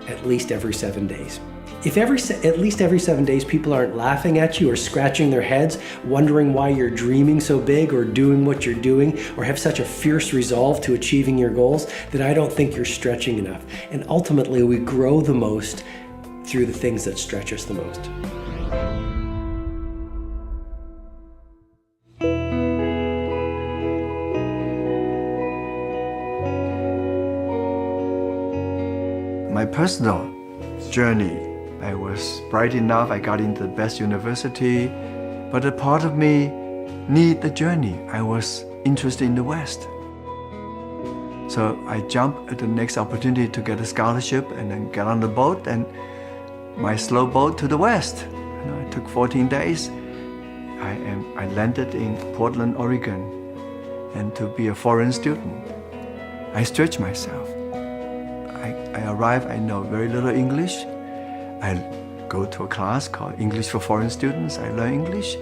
at least every 7 days. If at least every 7 days people aren't laughing at you or scratching their heads, wondering why you're dreaming so big or doing what you're doing or have such a fierce resolve to achieving your goals, then I don't think you're stretching enough. And ultimately, we grow the most through the things that stretch us the most. My personal journey, I was bright enough, I got into the best university, but a part of me needed the journey. I was interested in the West. So I jumped at the next opportunity to get a scholarship and then get on the boat and my slow boat to the West. It took 14 days. I landed in Portland, Oregon, and to be a foreign student, I stretched myself. I arrived, I know very little English. I go to a class called English for Foreign Students. I learn English,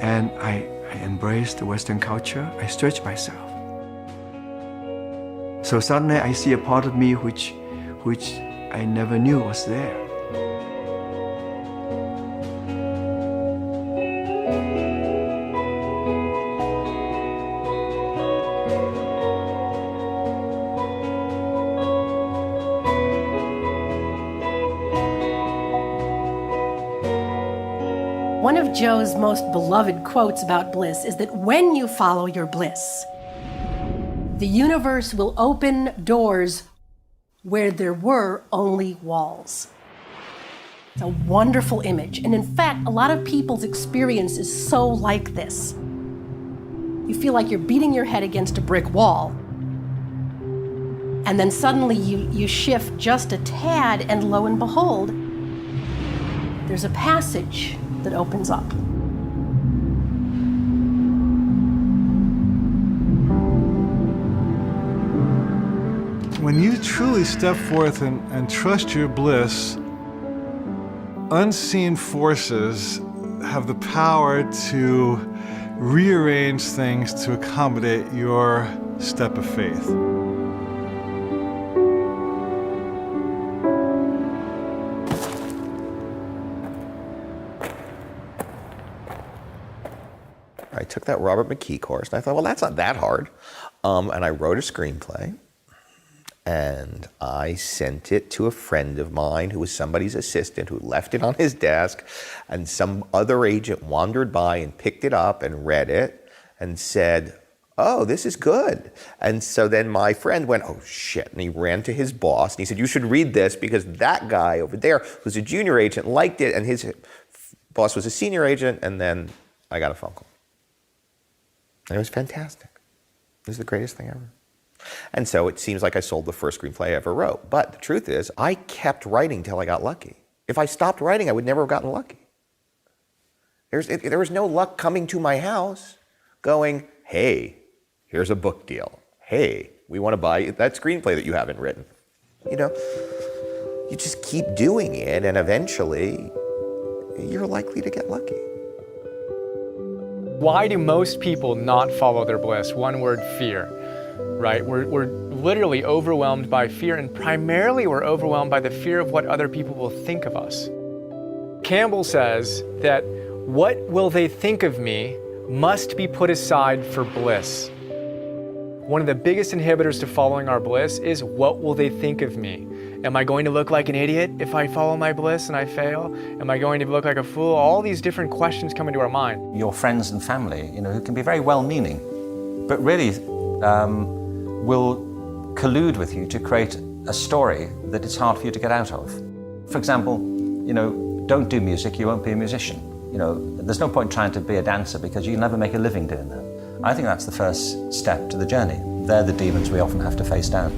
and I embrace the Western culture. I stretch myself. So suddenly I see a part of me which I never knew was there. One of Joe's most beloved quotes about bliss is that when you follow your bliss, the universe will open doors where there were only walls. It's a wonderful image. And in fact, a lot of people's experience is so like this. You feel like you're beating your head against a brick wall. And then suddenly you shift just a tad, and lo and behold, there's a passage that opens up. When you truly step forth and trust your bliss, unseen forces have the power to rearrange things to accommodate your step of faith. I took that Robert McKee course, and I thought, well, that's not that hard. And I wrote a screenplay, and I sent it to a friend of mine who was somebody's assistant who left it on his desk, and some other agent wandered by and picked it up and read it and said, oh, this is good. And so then my friend went, oh shit, and he ran to his boss, and he said, you should read this because that guy over there who's a junior agent liked it, and his boss was a senior agent, and then I got a phone call. And it was fantastic. It was the greatest thing ever. And so it seems like I sold the first screenplay I ever wrote. But the truth is, I kept writing till I got lucky. If I stopped writing, I would never have gotten lucky. There was no luck coming to my house going, hey, here's a book deal. Hey, we want to buy that screenplay that you haven't written. You know, you just keep doing it, and eventually you're likely to get lucky. Why do most people not follow their bliss? One word, fear, right? We're literally overwhelmed by fear, and primarily we're overwhelmed by the fear of what other people will think of us. Campbell says that what will they think of me must be put aside for bliss. One of the biggest inhibitors to following our bliss is what will they think of me? Am I going to look like an idiot if I follow my bliss and I fail? Am I going to look like a fool? All these different questions come into our mind. Your friends and family, who can be very well-meaning, but really will collude with you to create a story that it's hard for you to get out of. For example, don't do music, you won't be a musician. There's no point trying to be a dancer because you'll never make a living doing that. I think that's the first step to the journey. They're the demons we often have to face down.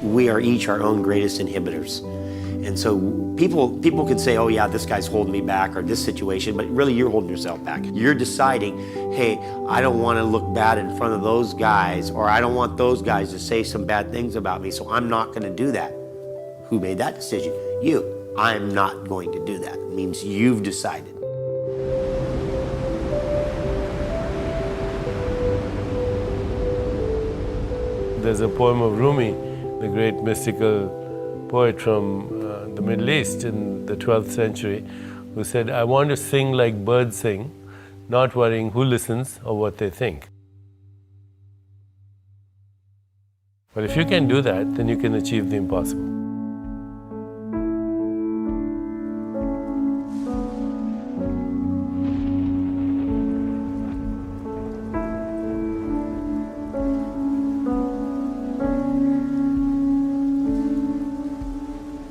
We are each our own greatest inhibitors. And so people could say, oh yeah, this guy's holding me back, or this situation, but really you're holding yourself back. You're deciding, hey, I don't want to look bad in front of those guys, or I don't want those guys to say some bad things about me, so I'm not going to do that. Who made that decision? You. I'm not going to do that. It means you've decided. There's a poem of Rumi, the great mystical poet from the Middle East in the 12th century, who said, I want to sing like birds sing, not worrying who listens or what they think. But if you can do that, then you can achieve the impossible.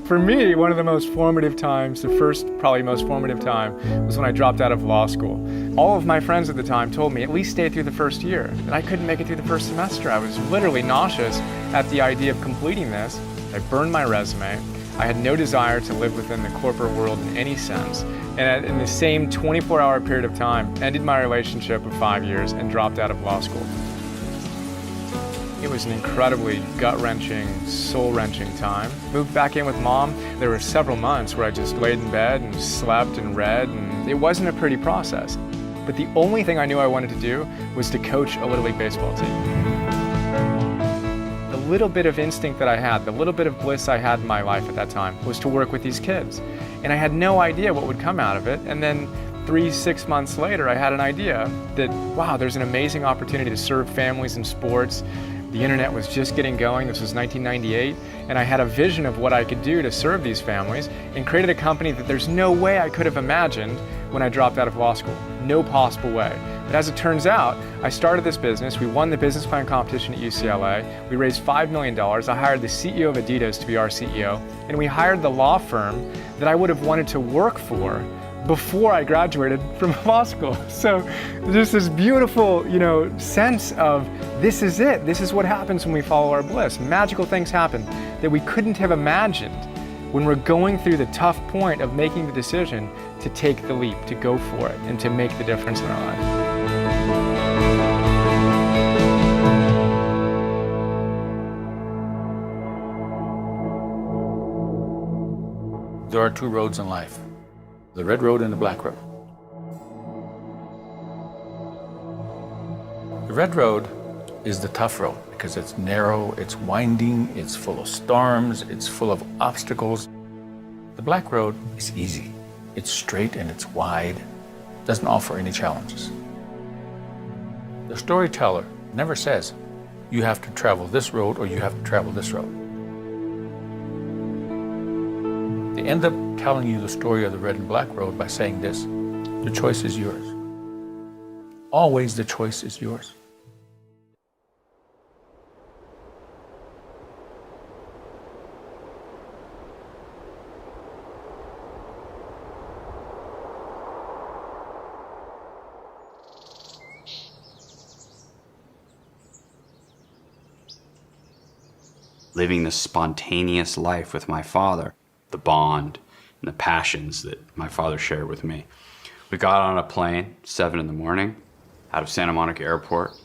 For me, one of the most formative times, the first probably most formative time, was when I dropped out of law school. All of my friends at the time told me at least stay through the first year, and I couldn't make it through the first semester. I was literally nauseous at the idea of completing this. I burned my resume. I had no desire to live within the corporate world in any sense. And in the same 24-hour period of time, ended my relationship of 5 years and dropped out of law school. It was an incredibly gut-wrenching, soul-wrenching time. Moved back in with Mom. There were several months where I just laid in bed and slept and read, and it wasn't a pretty process. But the only thing I knew I wanted to do was to coach a Little League baseball team. The little bit of instinct that I had, the little bit of bliss I had in my life at that time was to work with these kids. And I had no idea what would come out of it, and then 3-6 months later, I had an idea that, wow, there's an amazing opportunity to serve families in sports. The internet was just getting going. This was 1998, and I had a vision of what I could do to serve these families and created a company that there's no way I could have imagined when I dropped out of law school. No possible way. But as it turns out, I started this business. We won the business plan competition at UCLA. We raised $5 million. I hired the CEO of Adidas to be our CEO, and we hired the law firm that I would have wanted to work for before I graduated from law school. So just this beautiful, sense of this is it. This is what happens when we follow our bliss. Magical things happen that we couldn't have imagined when we're going through the tough point of making the decision to take the leap, to go for it, and to make the difference in our life. There are two roads in life, the red road and the black road. red road is the tough road because it's narrow, it's winding, it's full of storms, it's full of obstacles. The black road is easy. It's straight and it's wide, doesn't offer any challenges. The storyteller never says, you have to travel this road or you have to travel this road. They end up telling you the story of the red and black road by saying this: the choice is yours. Always the choice is yours. Living this spontaneous life with my father, the bond and the passions that my father shared with me. We got on a plane, 7 in the morning, out of Santa Monica Airport,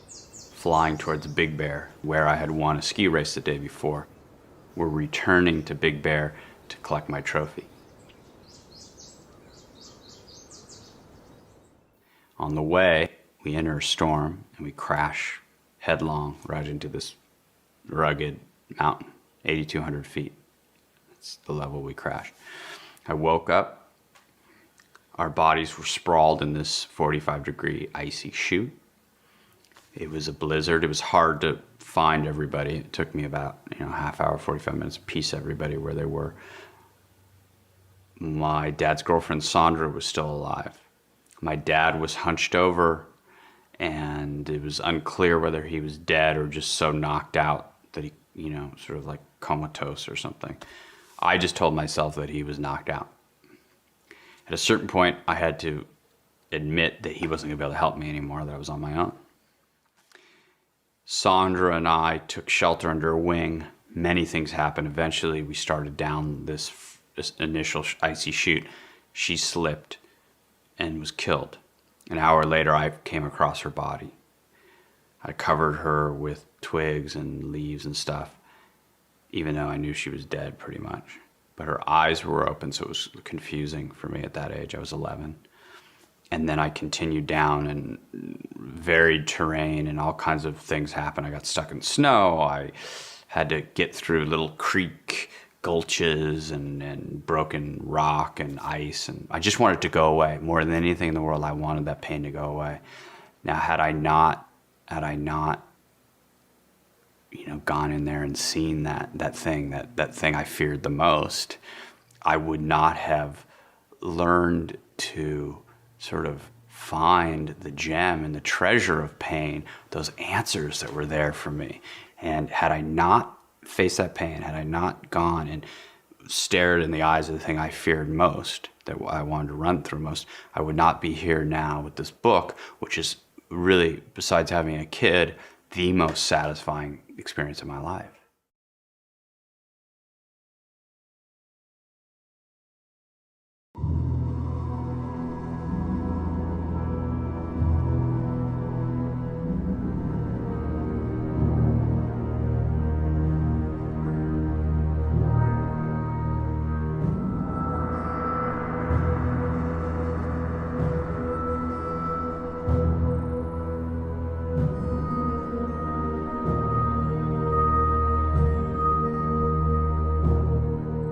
flying towards Big Bear, where I had won a ski race the day before. We're returning to Big Bear to collect my trophy. On the way, we enter a storm and we crash headlong right into this rugged mountain, 8,200 feet. That's the level we crashed. I woke up. Our bodies were sprawled in this 45-degree icy chute. It was a blizzard. It was hard to find everybody. It took me about half hour, 45 minutes to piece everybody where they were. My dad's girlfriend, Sandra, was still alive. My dad was hunched over, and it was unclear whether he was dead or just so knocked out that he, sort of like comatose or something. I just told myself that he was knocked out. At a certain point, I had to admit that he wasn't going to be able to help me anymore, that I was on my own. Sandra and I took shelter under a wing. Many things happened. Eventually, we started down this initial icy chute. She slipped and was killed. An hour later, I came across her body. I covered her with twigs and leaves and stuff, even though I knew she was dead pretty much. But her eyes were open, so it was confusing for me at that age. I was 11. And then I continued down, and varied terrain and all kinds of things happened. I got stuck in snow. I had to get through little creek gulches and broken rock and ice. And I just wanted it to go away. More than anything in the world, I wanted that pain to go away. Now, had I not gone in there and seen that thing I feared the most, I would not have learned to sort of find the gem and the treasure of pain, those answers that were there for me. And had I not faced that pain, had I not gone and stared in the eyes of the thing I feared most, that I wanted to run through most, I would not be here now with this book, which is really, besides having a kid, the most satisfying experience of my life.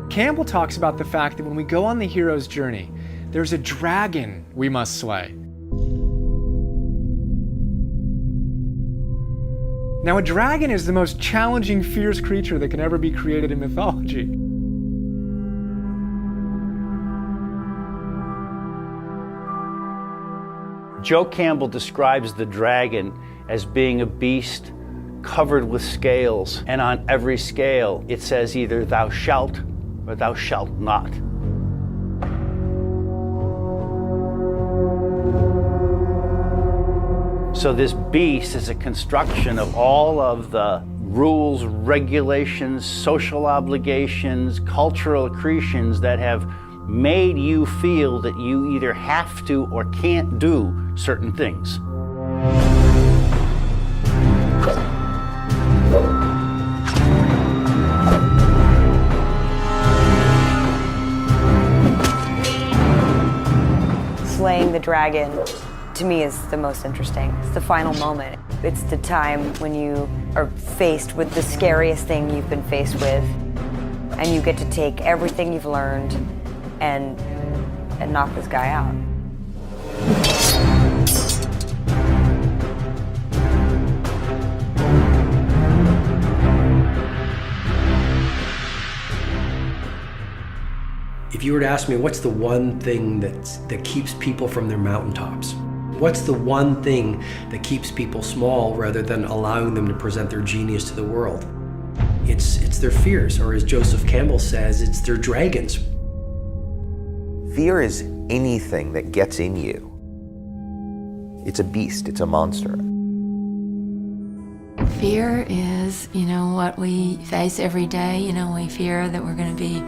Campbell talks about the fact that when we go on the hero's journey, there's a dragon we must slay. Now, a dragon is the most challenging, fierce creature that can ever be created in mythology. Joe Campbell describes the dragon as being a beast covered with scales, and on every scale it says either thou shalt or thou shalt not. So this beast is a construction of all of the rules, regulations, social obligations, cultural accretions that have made you feel that you either have to or can't do certain things. Slaying the dragon, to me, is the most interesting. It's the final moment. It's the time when you are faced with the scariest thing you've been faced with, and you get to take everything you've learned and knock this guy out. If you were to ask me, what's the one thing that keeps people from their mountaintops? What's the one thing that keeps people small rather than allowing them to present their genius to the world? It's their fears, or as Joseph Campbell says, it's their dragons. Fear is anything that gets in you. It's a beast, it's a monster. Fear is, what we face every day. We fear that we're going to be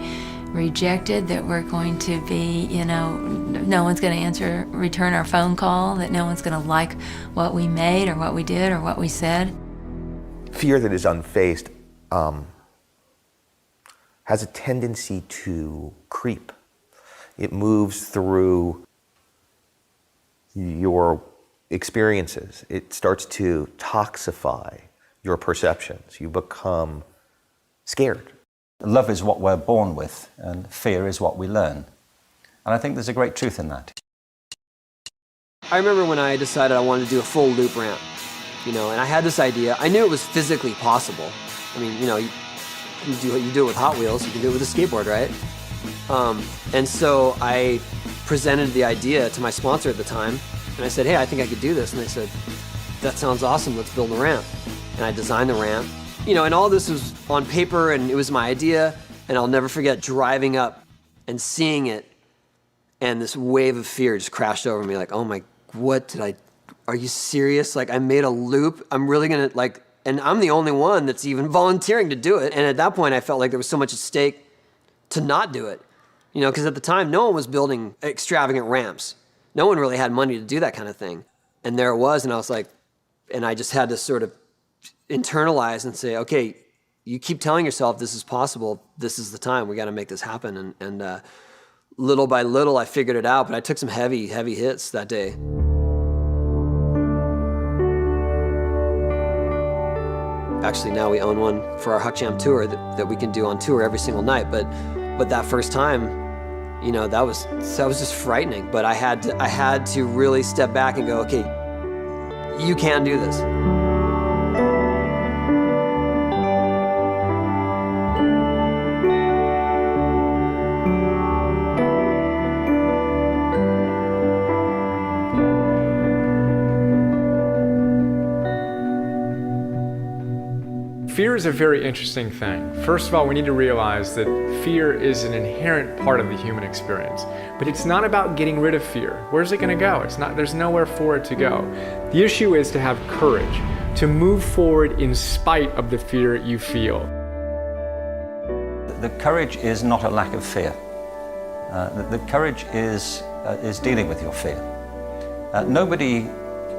rejected, that we're going to be, no one's going to return our phone call, that no one's going to like what we made or what we did or what we said. Fear that is unfaced has a tendency to creep. It moves through your experiences. It starts to toxify your perceptions. You become scared. Love is what we're born with, and fear is what we learn. And I think there's a great truth in that. I remember when I decided I wanted to do a full loop ramp, and I had this idea. I knew it was physically possible. I mean, you do it with Hot Wheels, you can do it with a skateboard, right? And so I presented the idea to my sponsor at the time, and I said, hey, I think I could do this. And they said, that sounds awesome, let's build a ramp. And I designed the ramp. And all this was on paper, and it was my idea, and I'll never forget driving up and seeing it, and this wave of fear just crashed over me, like, oh my, are you serious? Like, I made a loop, I'm really gonna, and I'm the only one that's even volunteering to do it. And at that point, I felt like there was so much at stake to not do it. Because at the time, no one was building extravagant ramps. No one really had money to do that kind of thing. And there it was, and I was like, and I just had to sort of internalize and say, okay, you keep telling yourself this is possible, this is the time, we got to make this happen. And little by little, I figured it out, but I took some heavy hits that day. Actually, now we own one for our Huck Jam tour that we can do on tour every single night. But that first time, that was just frightening. But I had to really step back and go, okay, you can do this. Fear is a very interesting thing. First of all, we need to realize that fear is an inherent part of the human experience. But it's not about getting rid of fear. Where's it going to go? There's nowhere for it to go. The issue is to have courage, to move forward in spite of the fear you feel. The courage is not a lack of fear. The courage is dealing with your fear. Nobody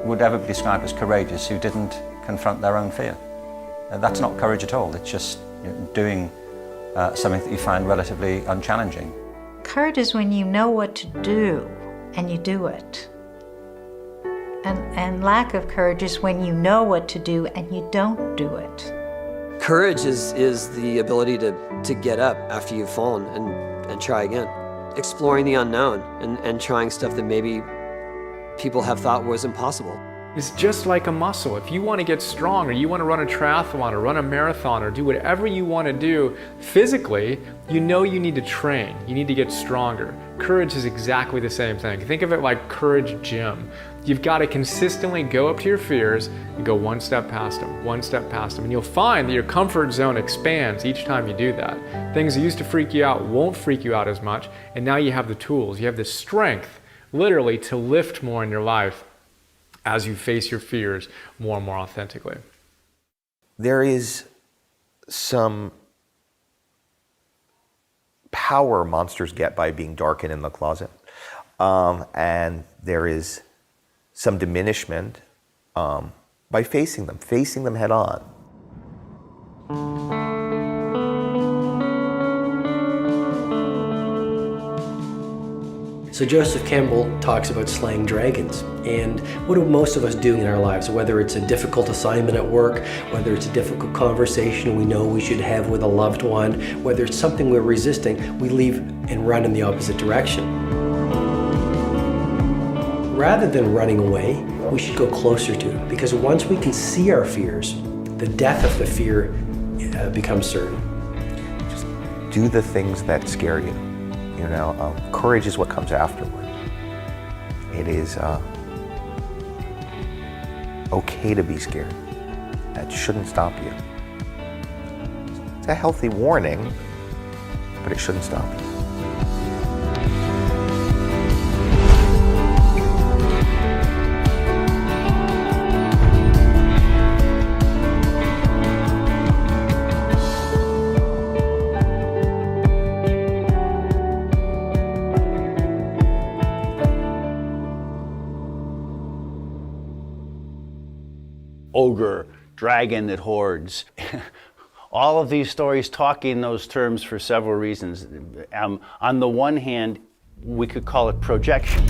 would ever be described as courageous who didn't confront their own fear. That's not courage at all. It's just doing something that you find relatively unchallenging. Courage is when you know what to do and you do it. And lack of courage is when you know what to do and you don't do it. Courage is the ability to get up after you've fallen and try again. Exploring the unknown and trying stuff that maybe people have thought was impossible. It's just like a muscle. If you want to get strong, or you want to run a triathlon or run a marathon or do whatever you want to do physically, you need to train. You need to get stronger. Courage is exactly the same thing. Think of it like courage gym. You've got to consistently go up to your fears and go one step past them, one step past them. And you'll find that your comfort zone expands each time you do that. Things that used to freak you out won't freak you out as much. And now you have the tools, you have the strength, literally, to lift more in your life as you face your fears more and more authentically. There is some power monsters get by being darkened in the closet. And there is some diminishment by facing them head on. So Joseph Campbell talks about slaying dragons. And what do most of us do in our lives? Whether it's a difficult assignment at work, whether it's a difficult conversation we know we should have with a loved one, whether it's something we're resisting, we leave and run in the opposite direction. Rather than running away, we should go closer to it, because once we can see our fears, the death of the fear becomes certain. Just do the things that scare you. You know, courage is what comes afterward. It is okay to be scared. That shouldn't stop you. It's a healthy warning, but it shouldn't stop you. Ogre, dragon that hoards. All of these stories talk in those terms for several reasons. On the one hand, we could call it projection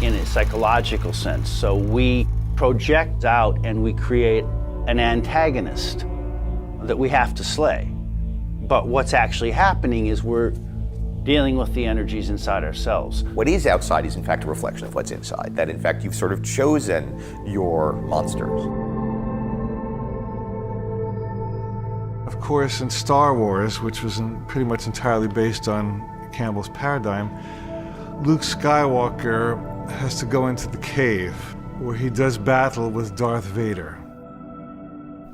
in a psychological sense. So we project out and we create an antagonist that we have to slay. But what's actually happening is we're dealing with the energies inside ourselves. What is outside is in fact a reflection of what's inside, that in fact you've sort of chosen your monsters. Of course, in Star Wars, which was pretty much entirely based on Campbell's paradigm, Luke Skywalker has to go into the cave where he does battle with Darth Vader,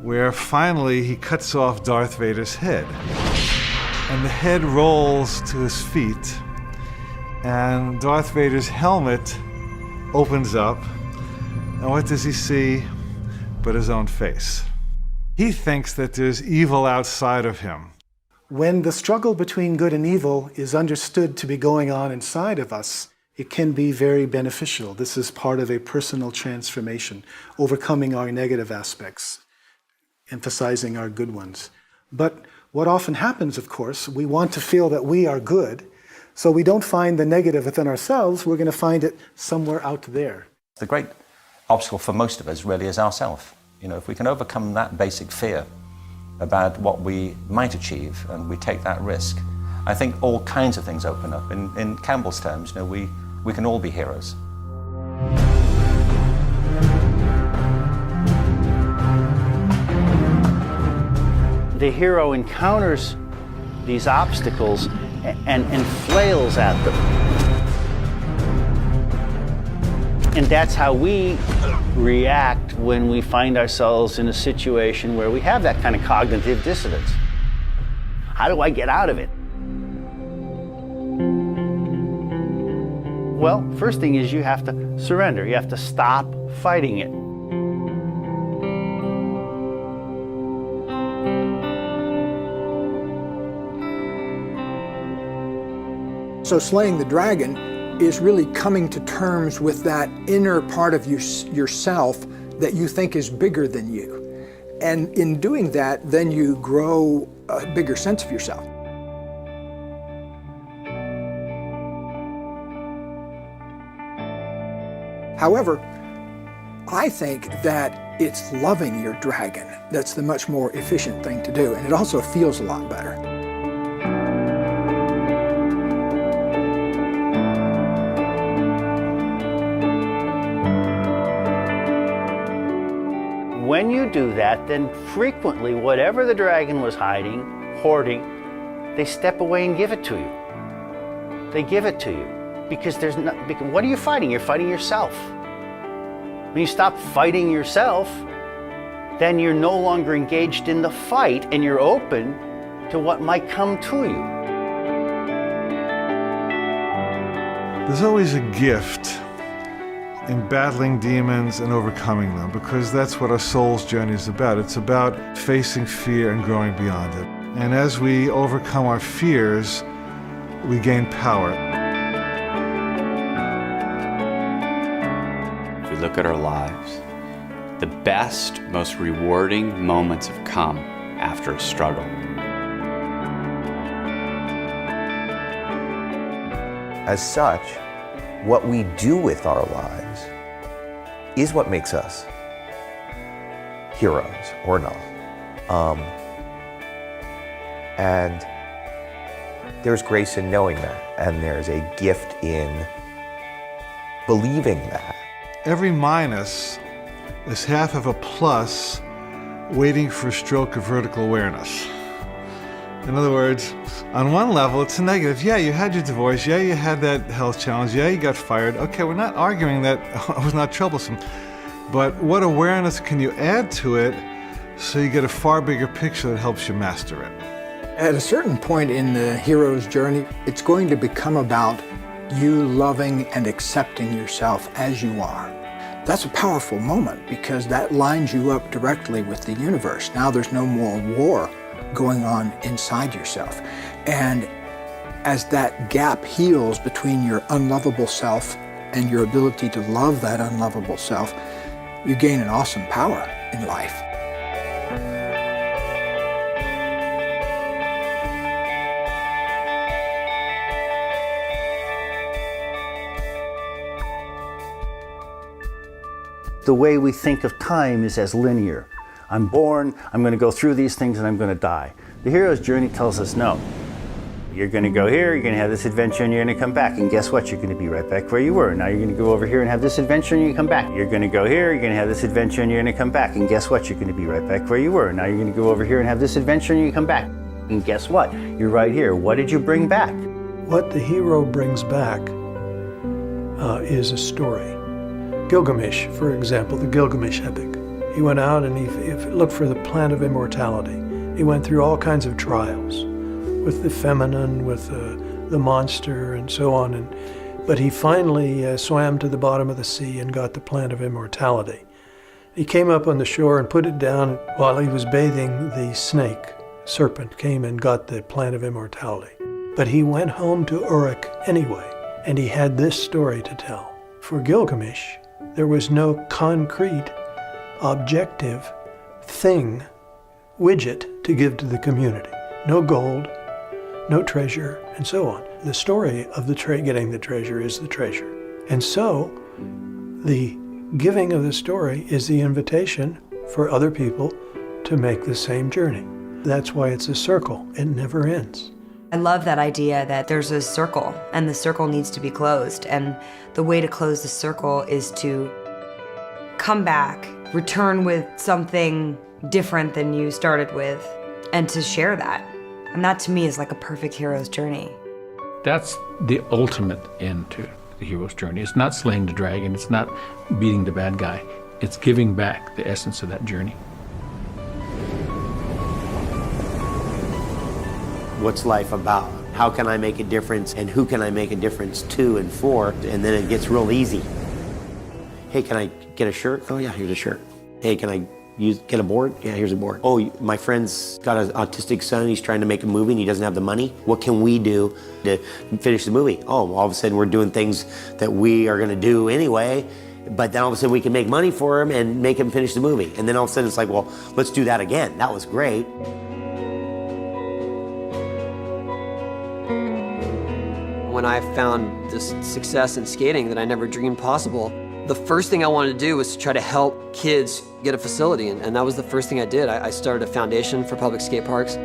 where finally he cuts off Darth Vader's head. And the head rolls to his feet, and Darth Vader's helmet opens up, and what does he see but his own face? He thinks that there's evil outside of him. When the struggle between good and evil is understood to be going on inside of us, it can be very beneficial. This is part of a personal transformation, overcoming our negative aspects, emphasizing our good ones. But what often happens, of course, we want to feel that we are good, so we don't find the negative within ourselves, we're going to find it somewhere out there. The great obstacle for most of us really is ourself. You know, if we can overcome that basic fear about what we might achieve and we take that risk, I think all kinds of things open up. In Campbell's terms, you know, we can all be heroes. The hero encounters these obstacles and flails at them. And that's how we react when we find ourselves in a situation where we have that kind of cognitive dissonance. How do I get out of it? Well, first thing is you have to surrender. You have to stop fighting it. So slaying the dragon is really coming to terms with that inner part of yourself that you think is bigger than you. And in doing that, then you grow a bigger sense of yourself. However, I think that it's loving your dragon that's the much more efficient thing to do, and it also feels a lot better. When you do that, then frequently, whatever the dragon was hiding, hoarding, they step away and give it to you. They give it to you. Because what are you fighting? You're fighting yourself. When you stop fighting yourself, then you're no longer engaged in the fight and you're open to what might come to you. There's always a gift in battling demons and overcoming them, because that's what our soul's journey is about. It's about facing fear and growing beyond it. And as we overcome our fears, we gain power. If we look at our lives, the best, most rewarding moments have come after a struggle. as such, what we do with our lives is what makes us heroes or not. And there's grace in knowing that, and there's a gift in believing that. Every minus is half of a plus waiting for a stroke of vertical awareness. In other words, on one level, it's a negative. Yeah, you had your divorce. Yeah, you had that health challenge. Yeah, you got fired. Okay, we're not arguing that it was not troublesome. But what awareness can you add to it so you get a far bigger picture that helps you master it? At a certain point in the hero's journey, it's going to become about you loving and accepting yourself as you are. That's a powerful moment because that lines you up directly with the universe. Now there's no more war going on inside yourself. And as that gap heals between your unlovable self and your ability to love that unlovable self, you gain an awesome power in life. The way we think of time is as linear. I'm born, I'm going to go through these things, and I'm going to die. The hero's journey tells us no. You're going to go here, you're going to have this adventure, and you're going to come back. And guess what? You're going to be right back where you were. Now you're going to go over here and have this adventure, and you come back. You're going to go here, you're going to have this adventure, and you're going to come back. And guess what? You're going to be right back where you were. Now you're going to go over here and have this adventure, and you come back. And guess what? You're right here. What did you bring back? What the hero brings back is a story. Gilgamesh, for example, the Gilgamesh epic. He went out and he looked for the plant of immortality. He went through all kinds of trials with the feminine, with the monster, and so on. But he finally swam to the bottom of the sea and got the plant of immortality. He came up on the shore and put it down. While he was bathing, the serpent came and got the plant of immortality. But he went home to Uruk anyway, and he had this story to tell. For Gilgamesh, there was no concrete, objective thing, widget to give to the community. No gold, no treasure, and so on. The story of getting the treasure is the treasure. And so, the giving of the story is the invitation for other people to make the same journey. That's why it's a circle. It never ends. I love that idea that there's a circle and the circle needs to be closed. And the way to close the circle is to come back, return with something different than you started with, and to share that. And that to me is like a perfect hero's journey. That's the ultimate end to the hero's journey. It's not slaying the dragon, it's not beating the bad guy. It's giving back the essence of that journey. What's life about? How can I make a difference, and who can I make a difference to and for? And then it gets real easy. Hey, can I get a shirt? Oh yeah, here's a shirt. Hey, can I get a board? Yeah, here's a board. Oh, my friend's got an autistic son, he's trying to make a movie and he doesn't have the money. What can we do to finish the movie? Oh, all of a sudden we're doing things that we are gonna do anyway, but then all of a sudden we can make money for him and make him finish the movie. And then all of a sudden it's like, well, let's do that again. That was great. When I found this success in skating that I never dreamed possible, the first thing I wanted to do was to try to help kids get a facility, and that was the first thing I did. I started a foundation for public skate parks.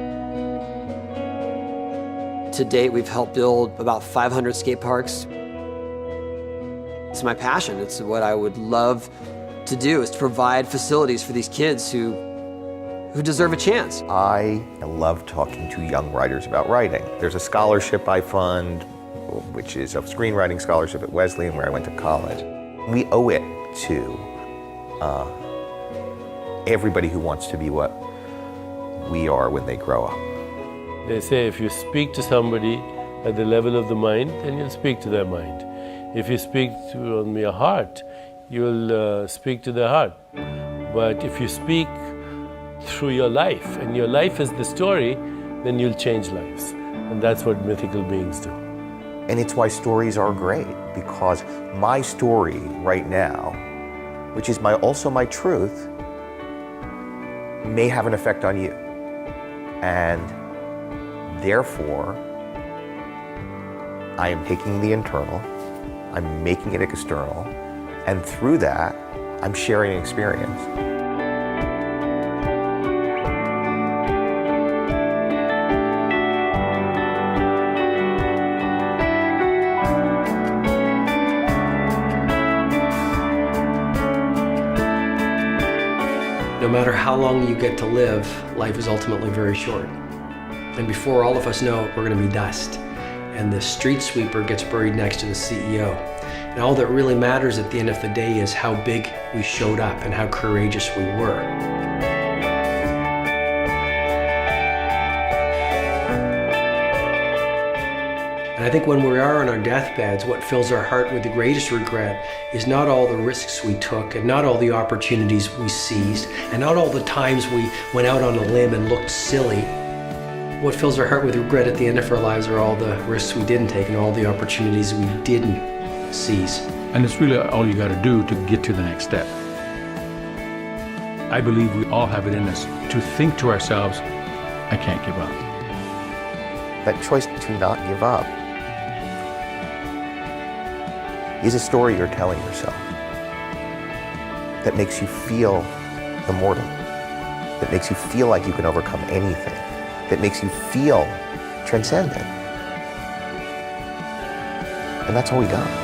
To date, we've helped build about 500 skate parks. It's my passion. It's what I would love to do, is to provide facilities for these kids who deserve a chance. I love talking to young writers about writing. There's a scholarship I fund, which is a screenwriting scholarship at Wesleyan, where I went to college. We owe it to everybody who wants to be what we are when they grow up. They say if you speak to somebody at the level of the mind, then you'll speak to their mind. If you speak on your heart, you'll speak to their heart. But if you speak through your life, and your life is the story, then you'll change lives. And that's what mythical beings do. And it's why stories are great, because my story right now, which is also my truth, may have an effect on you. And therefore, I am taking the internal, I'm making it external, and through that, I'm sharing an experience. No matter how long you get to live, life is ultimately very short. And before all of us know it, we're going to be dust. And the street sweeper gets buried next to the CEO. And all that really matters at the end of the day is how big we showed up and how courageous we were. And I think when we are on our deathbeds, what fills our heart with the greatest regret is not all the risks we took and not all the opportunities we seized and not all the times we went out on a limb and looked silly. What fills our heart with regret at the end of our lives are all the risks we didn't take and all the opportunities we didn't seize. And it's really all you got to do to get to the next step. I believe we all have it in us to think to ourselves, I can't give up. That choice to not give up is a story you're telling yourself that makes you feel immortal, that makes you feel like you can overcome anything, that makes you feel transcendent. And that's all we got.